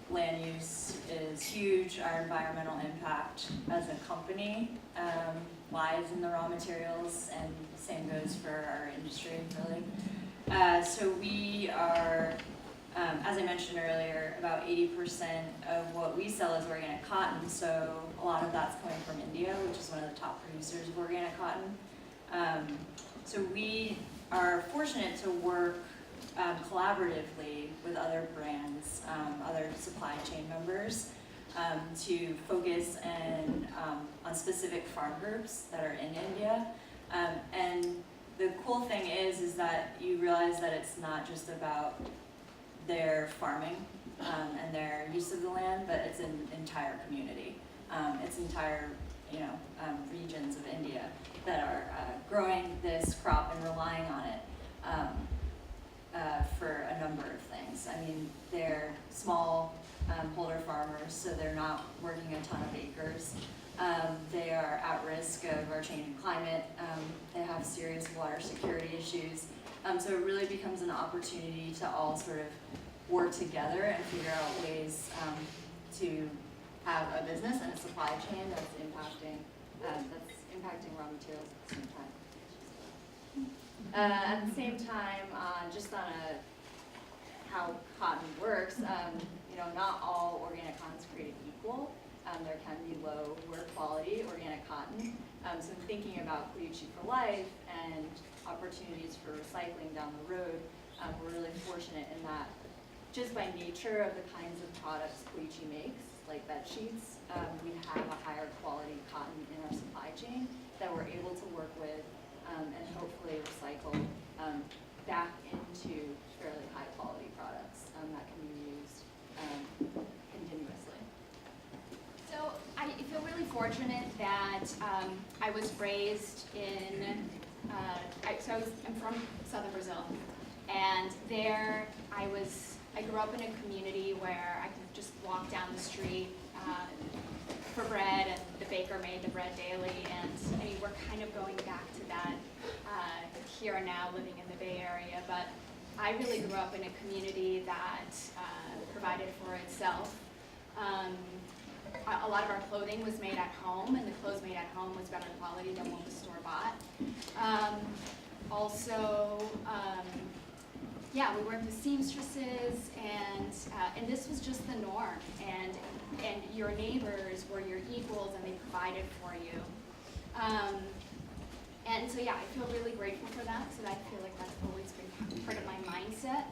Land use is huge. Our environmental impact as a company lies in the raw materials, and the same goes for our industry, really. So we are, as I mentioned earlier, about 80% of what we sell is organic cotton, so a lot of that's coming from India, which is one of the top producers of organic cotton. So we are fortunate to work collaboratively with other brands, other supply chain members, to focus on specific farm groups that are in India. And the cool thing is that you realize that it's not just about their farming and their use of the land, but it's an entire community. It's entire, regions of India that are growing this crop and relying on it for a number of things. I mean, they're small holder farmers, so they're not working a ton of acres. They are at risk of our changing climate. They have serious water security issues. So it really becomes an opportunity to all sort of work together and figure out ways to have a business and a supply chain that's impacting raw materials at the same time. At the same time, just on how cotton works, not all organic cotton is created equal. There can be lower quality organic cotton. So thinking about Koichi for life and opportunities for recycling down the road, we're really fortunate in that just by nature of the kinds of products Koichi makes, like bed sheets, we have a higher quality cotton in our supply chain that we're able to work with and hopefully recycle back into fairly high quality products that can be used continuously. So I feel really fortunate that I was raised in, I'm from southern Brazil, and there I grew up in a community where I could just walk down the street for bread, and the baker made the bread daily, and I mean, we're kind of going back to that here and now, living in the Bay Area, but I really grew up in a community that provided for itself. A lot of our clothing was made at home, and the clothes made at home was better quality than what was store-bought. We worked with seamstresses, and this was just the norm. And your neighbors were your equals, and they provided for you. And so I feel really grateful for that. So I feel like that's always been part of my mindset,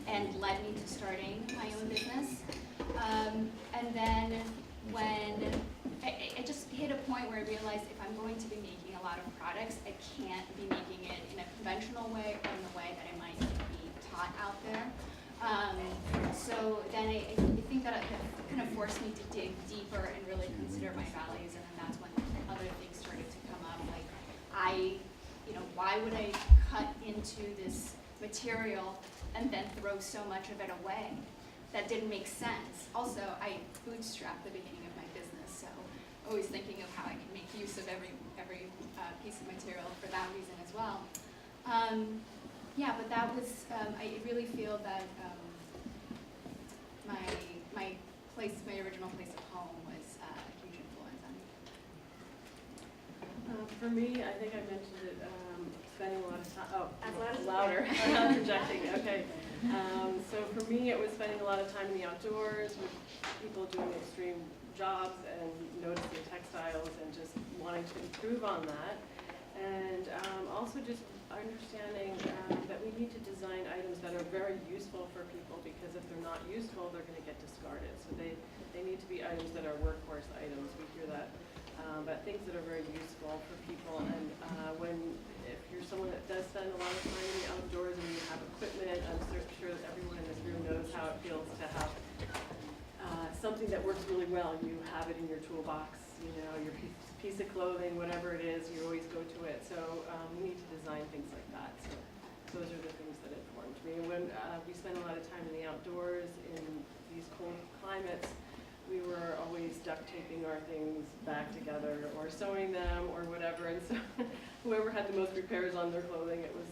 and led me to starting my own business. And then when I just hit a point where I realized if I'm going to be making a lot of products, I can't be making it in a conventional way or in the way that it might be taught out there. So then I think that it kind of forced me to dig deeper and really consider my values, and then that's when other things started to come up. Like, why would I cut into this material and then throw so much of it away? That didn't make sense. Also, I bootstrapped the beginning of my business, so always thinking of how I can make use of every piece of material for that reason as well. But that was, I really feel that my original place of home was a huge influence on me. For me, I think I mentioned it, spending a lot of time, As louder, I'm not projecting, okay. So for me, it was spending a lot of time in the outdoors with people doing extreme jobs and noticing textiles and just wanting to improve on that. And also just understanding that we need to design items that are very useful for people, because if they're not useful, they're going to get discarded. So they need to be items that are workhorse items. We hear that. But things that are very useful for people. And if you're someone that does spend a lot of time in the outdoors and you have equipment, I'm sure that everyone in this room knows how it feels to have something that works really well. You have it in your toolbox, your piece of clothing, whatever it is, you always go to it. So we need to design things like that. So those are the things that informed me. And when we spend a lot of time in the outdoors in these cold climates, we were we're always duct taping our things back together or sewing them or whatever. And so whoever had the most repairs on their clothing, it was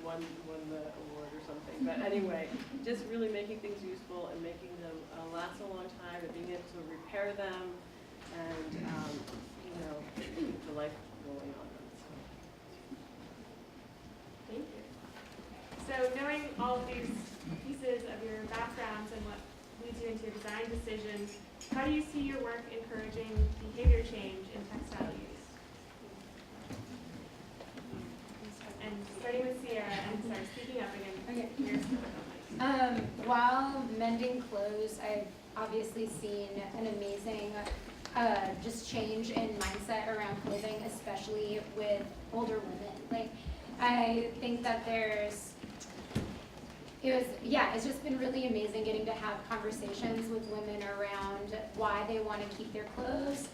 won the award or something. But anyway, just really making things useful and making them last a long time and being able to repair them and keep the life going on them. Thank you. So knowing all of these pieces of your backgrounds and what leads you into your design decisions, how do you see your work encouraging behavior change in textile use? And starting with Sierra, and sorry, speaking up again. Okay. While mending clothes, I've obviously seen an amazing just change in mindset around clothing, especially with older women. Like, I think that it's just been really amazing getting to have conversations with women around why they want to keep their clothes,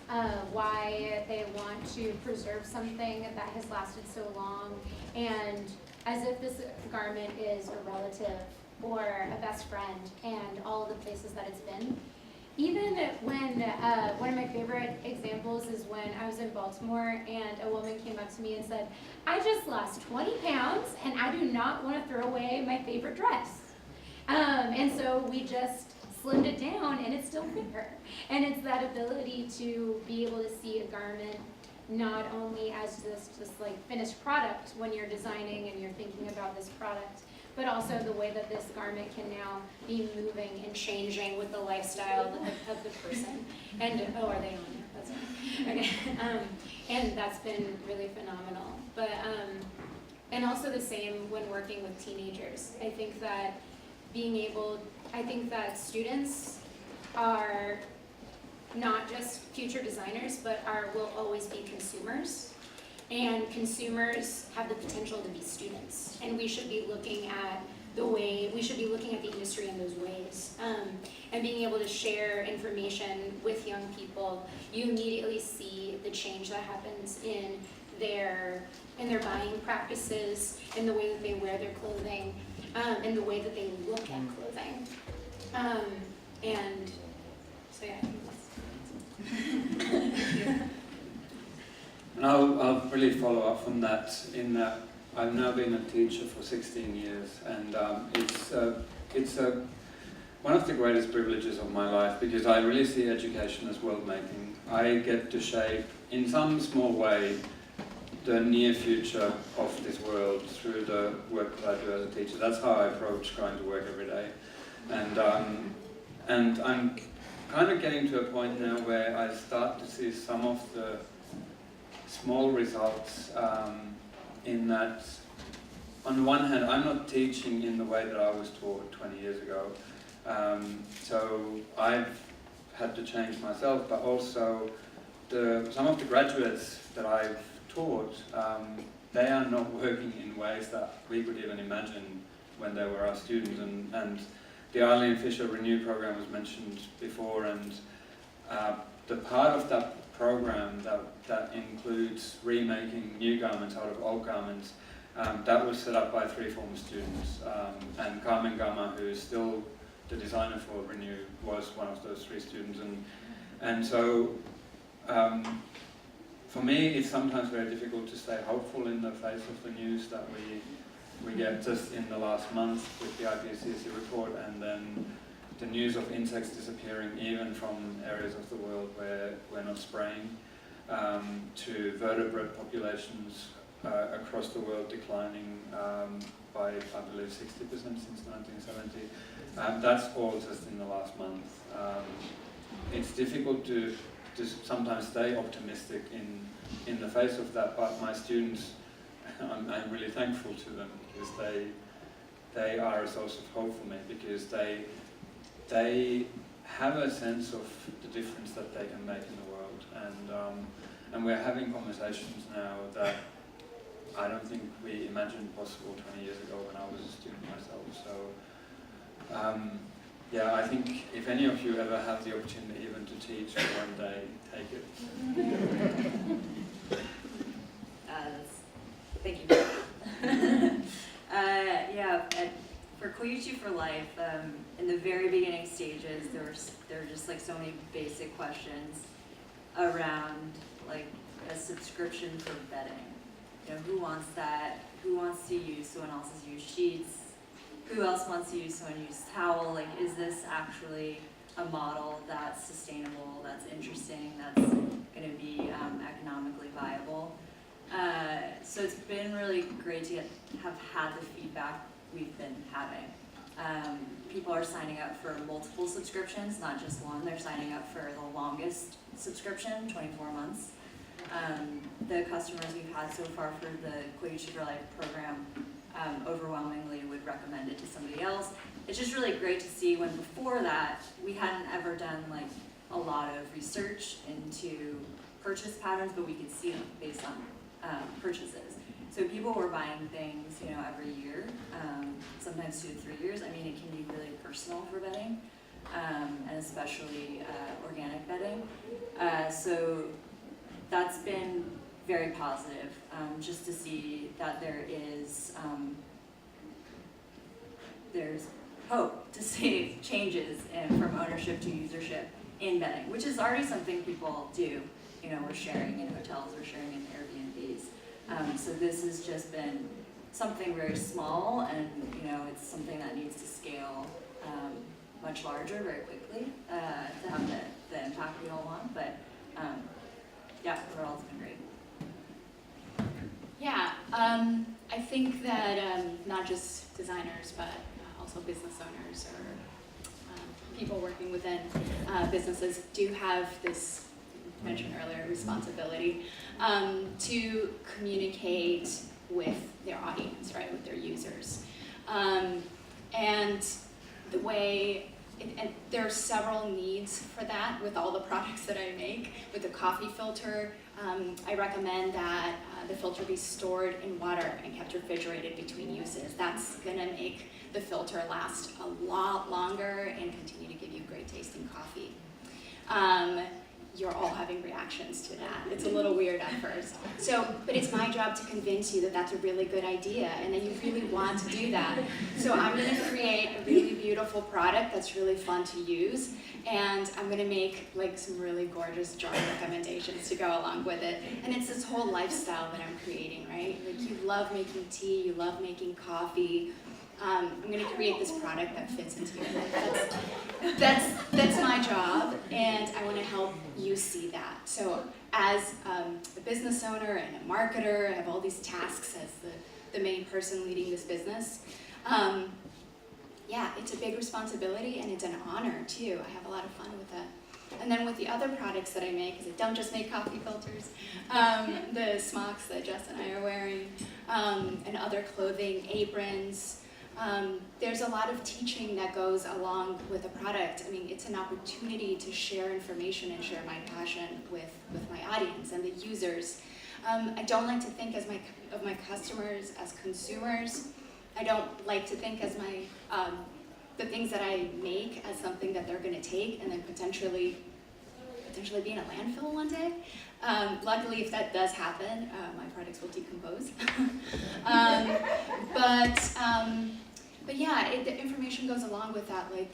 why they want to preserve something that has lasted so long, and as if this garment is a relative or a best friend, and all of the places that it's been. Even when, one of my favorite examples is when I was in Baltimore and a woman came up to me and said, I just lost 20 pounds and I do not want to throw away my favorite dress. And so we just slimmed it down and it still fit her. And it's that ability to be able to see a garment not only as this just like finished product when you're designing and you're thinking about this product, but also the way that this garment can now be moving and changing with the lifestyle of the person. And, oh, are they on there? That's right. Okay. And that's been really phenomenal. But, and also the same when working with teenagers. I think that students are not just future designers, but will always be consumers. And consumers have the potential to be students, and we should be looking at the industry in those ways, and being able to share information with young people. You immediately see the change that happens in their buying practices, in the way that they wear their clothing, and the way that they look at clothing, and so yeah. I think that's And I'll really follow up from that in that I've now been a teacher for 16 years, and it's one of the greatest privileges of my life, because I really see education as world making. I get to shape, in some small way, the near future of this world through the work that I do as a teacher. That's how I approach going to work every day. And I'm kind of getting to a point now where I start to see some of the small results in that, on the one hand, I'm not teaching in the way that I was taught 20 years ago. So I've had to change myself, but also some of the graduates that I've taught, they are not working in ways that we could even imagine when they were our students. And the Eileen Fisher Renew program was mentioned before, and the part of that program that includes remaking new garments out of old garments, that was set up by 3 former students, and Carmen Gama, who is still the designer for Renew, was one of those 3 students, and so for me it's sometimes very difficult to stay hopeful in the face of the news that we get just in the last month with the IPCC report, and then the news of insects disappearing even from areas of the world where we're not spraying, to vertebrate populations across the world declining by, I believe, 60% since 1970. That's all just in the last month. It's difficult to sometimes stay optimistic in the face of that, but my students, I'm really thankful to them, because they are a source of hope for me, because they have a sense of the difference that they can make in the world, and we're having conversations now that I don't think we imagined possible 20 years ago when I was a student myself. So yeah, I think if any of you ever have the opportunity even to teach one day, take it. Thank you. Yeah, for Koyuchi for life. In the very beginning stages, there were just like so many basic questions around like a subscription for bedding. You know, who wants that? Who wants to use someone else's used sheets? Who else wants to use someone used towel? Like, is this actually a model that's sustainable, that's interesting, that's going to be economically viable? So it's been really great to have had the feedback we've been having. People are signing up for multiple subscriptions, not just one. They're signing up for the longest subscription, 24 months. The customers we've had so far for the Quaid Sugar Life program overwhelmingly would recommend it to somebody else. It's just really great to see when before that we hadn't ever done like a lot of research into purchase patterns, but we could see them based on purchases. So people were buying things, you know, every year, sometimes 2 to 3 years. I mean, it can be really personal for bedding, and especially organic bedding. So that's been very positive, just to see that there's hope to see changes from ownership to usership in bedding, which is already something people do. You know, we're sharing in hotels, we're sharing in Airbnbs. So this has just been something very small, and you know, it's something that needs to scale much larger very quickly to have the impact we all want. But yeah, overall it's been great. Yeah, I think that not just designers, but also business owners or people working within businesses do have this, mentioned earlier, responsibility to communicate with their audience, right, with their users. And the way, and there are several needs for that with all the products that I make. With the coffee filter, I recommend that the filter be stored in water and kept refrigerated between uses. That's gonna make the filter last a lot longer and continue to give you great tasting coffee. You're all having reactions to that. It's a little weird at first. But it's my job to convince you that that's a really good idea and that you really want to do that. So I'm gonna create a really beautiful product that's really fun to use, and I'm gonna make like some really gorgeous jar recommendations to go along with it. And it's this whole lifestyle that I'm creating, right? Like, you love making tea, you love making coffee. I'm going to create this product that fits into your life. That's my job, and I want to help you see that. So as a business owner and a marketer, I have all these tasks as the main person leading this business. Yeah, it's a big responsibility, and it's an honor too. I have a lot of fun with that. And then with the other products that I make, because I don't just make coffee filters, the smocks that Jess and I are wearing, and other clothing, aprons. There's a lot of teaching that goes along with a product. I mean, it's an opportunity to share information and share my passion with my audience and the users. I don't like to think of my customers as consumers. I don't like to think as the things that I make as something that they're going to take and then potentially be in a landfill one day. Luckily, if that does happen, my products will decompose. But yeah, the information goes along with that. Like,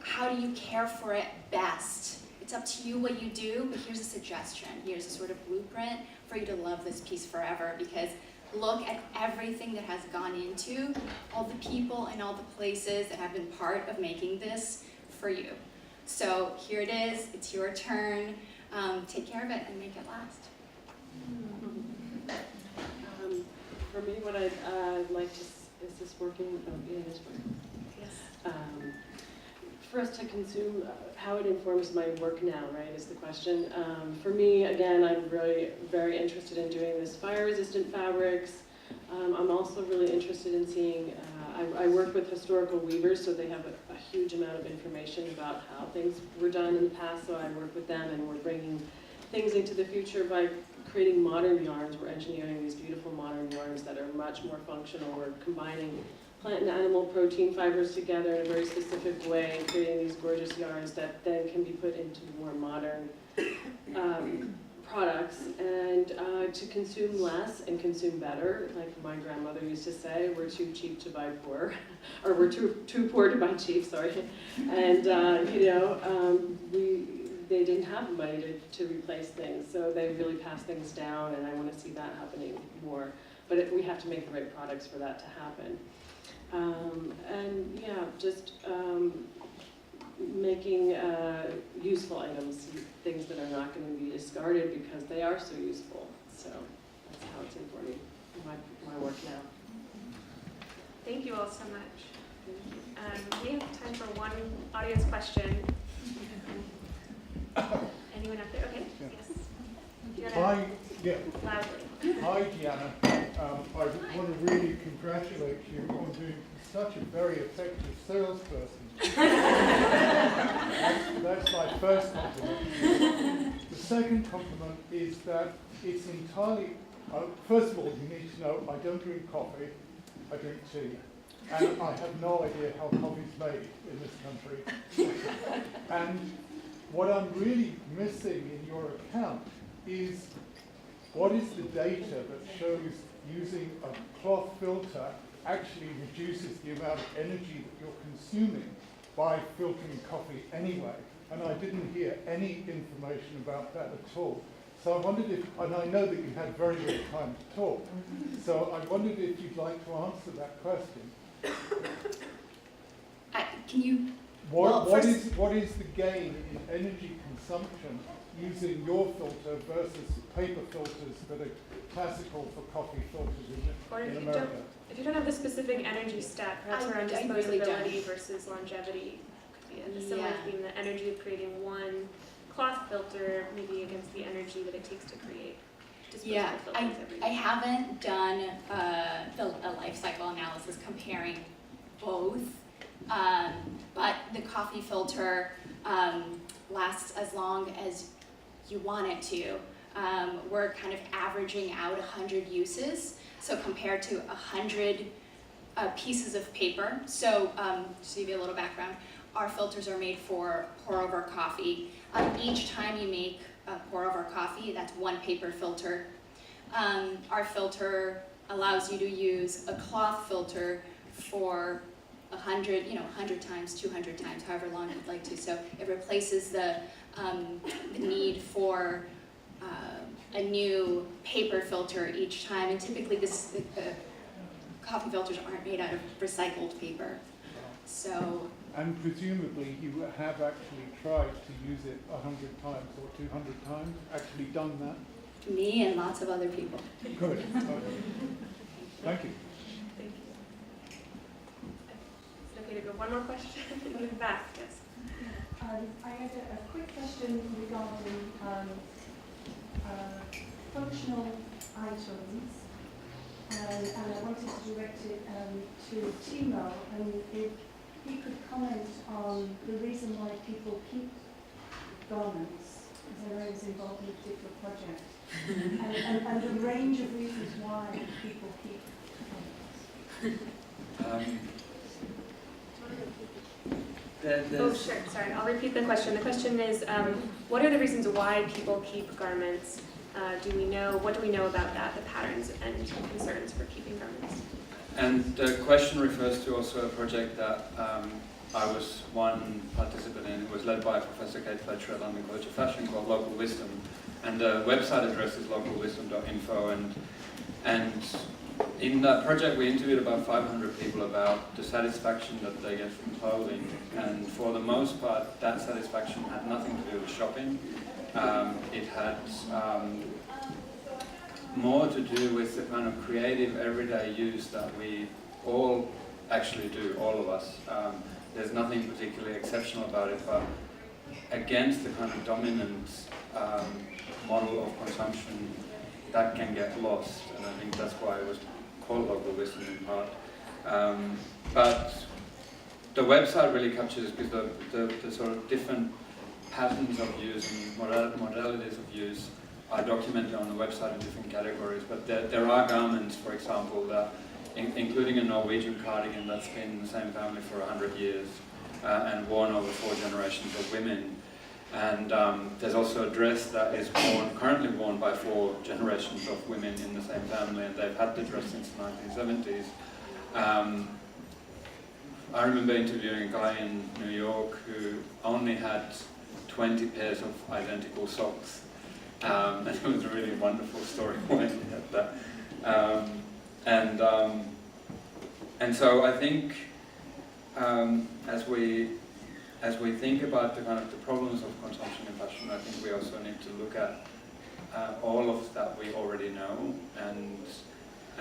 how do you care for it best? It's up to you what you do, but here's a suggestion. Here's a sort of blueprint for you to love this piece forever, because look at everything that has gone into all the people and all the places that have been part of making this for you. So here it is, it's your turn. Take care of it and make it last. For me, what I'd like to, is this working? Oh, yeah, it is working. Yes. For us to consume, how it informs my work now, right, is the question. For me, again, I'm really very interested in doing this fire-resistant fabrics. I'm also really interested in seeing, I work with historical weavers, so they have a huge amount of information about how things were done in the past, so I work with them, and we're bringing things into the future by creating modern yarns. We're engineering these beautiful modern yarns that are much more functional. We're combining plant and animal protein fibers together in a very specific way, and creating these gorgeous yarns that then can be put into more modern products and to consume less and consume better. Like my grandmother used to say, we're too cheap to buy poor, or we're too poor to buy cheap, sorry. And they didn't have the money to replace things, so they really passed things down, and I want to see that happening more. But we have to make the right products for that to happen. And yeah, just making useful items, things that are not going to be discarded because they are so useful. So that's how it's informing my work now. Thank you all so much. We have time for one audience question. Anyone up there? Okay, yes. Hi, Loudly. Hi, Geana. I want to really congratulate you on being such a very effective salesperson. That's my first compliment. The second compliment is that it's entirely, first of all, you need to know I don't drink coffee, I drink tea. And I have no idea how coffee's made in this country. And what I'm really missing in your account is what is the data that shows using a cloth filter actually reduces the amount of energy that you're consuming by filtering coffee anyway. And I didn't hear any information about that at all. So I wondered if, and I know that you had very little time to talk, so I wondered if you'd like to answer that question. Can you? What is the gain in energy consumption using your filter versus paper filters that are classical for coffee filters in America? If you don't have the specific energy stat, perhaps around disposability versus longevity could be a similar theme, the energy of creating one cloth filter maybe against the energy that it takes to create disposable filters every year. I haven't done a life cycle analysis comparing both, but the coffee filter lasts as long as you want it to. We're kind of averaging out 100 uses, so compared to 100 pieces of paper. So just to give you a little background, our filters are made for pour-over coffee. Each time you make a pour-over coffee, that's one paper filter. Our filter allows you to use a cloth filter for 100 times, 200 times, however long you'd like to. So it replaces the need for a new paper filter each time. And typically the coffee filters aren't made out of recycled paper. So. And presumably you have actually tried to use it 100 times or 200 times, actually done that? Me and lots of other people. Good. Okay. Thank you. Thank you. Is it okay to go one more question? In the back, yes. I had a quick question regarding functional items, and I wanted to direct it to Timo, and if he could comment on the reason why people keep garments, because I know he's involved in a particular project, and the range of reasons why people keep Oh, sure. Sorry, I'll repeat the question. The question is, what are the reasons why people keep garments? What do we know about that, the patterns and concerns for keeping garments? And the question refers to also a project that I was one participant in. It was led by Professor Kate Fletcher at London College of Fashion, called Local Wisdom. And the website address is localwisdom.info. And in that project, we interviewed about 500 people about the satisfaction that they get from clothing. And for the most part, that satisfaction had nothing to do with shopping. It had more to do with the kind of creative everyday use that we all actually do, all of us. There's nothing particularly exceptional about it, but against the kind of dominant model of consumption, that can get lost, and I think that's why it was called Local Wisdom in part. But the website really captures, because the sort of different patterns of use and modalities of use are documented on the website in different categories. But there are garments, for example, that, including a Norwegian cardigan that's been in the same family for 100 years and worn over 4 generations of women, And there's also a dress that is currently worn by 4 generations of women in the same family, and they've had the dress since the 1970s. I remember interviewing a guy in New York who only had 20 pairs of identical socks. And it was a really wonderful story when he had that. And so I think as we think about the kind of the problems of consumption in fashion, I think we also need to look at all of that we already know, and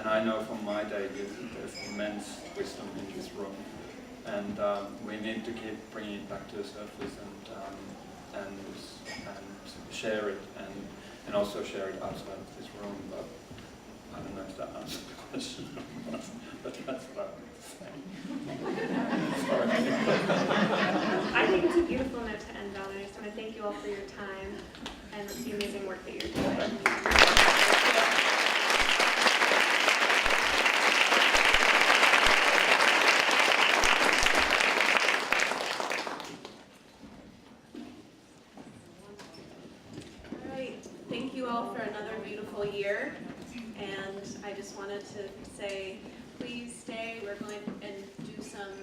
I know from my day that there's immense wisdom in this room, and we need to keep bringing it back to the surface and share it, and also share it outside of this room. But I don't know if that answers the question, but that's what I wanted to say. Sorry. I think it's a beautiful note to end on, and I just want to thank you all for your time and the amazing work that you're doing. All right, thank you all for another beautiful year, and I just wanted to say, please stay. We're going and do some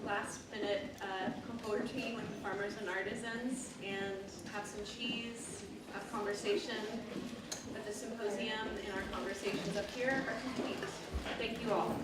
last-minute co-working with the farmers and artisans, and have some cheese, have conversation. But the symposium and our conversations up here are complete. Thank you all.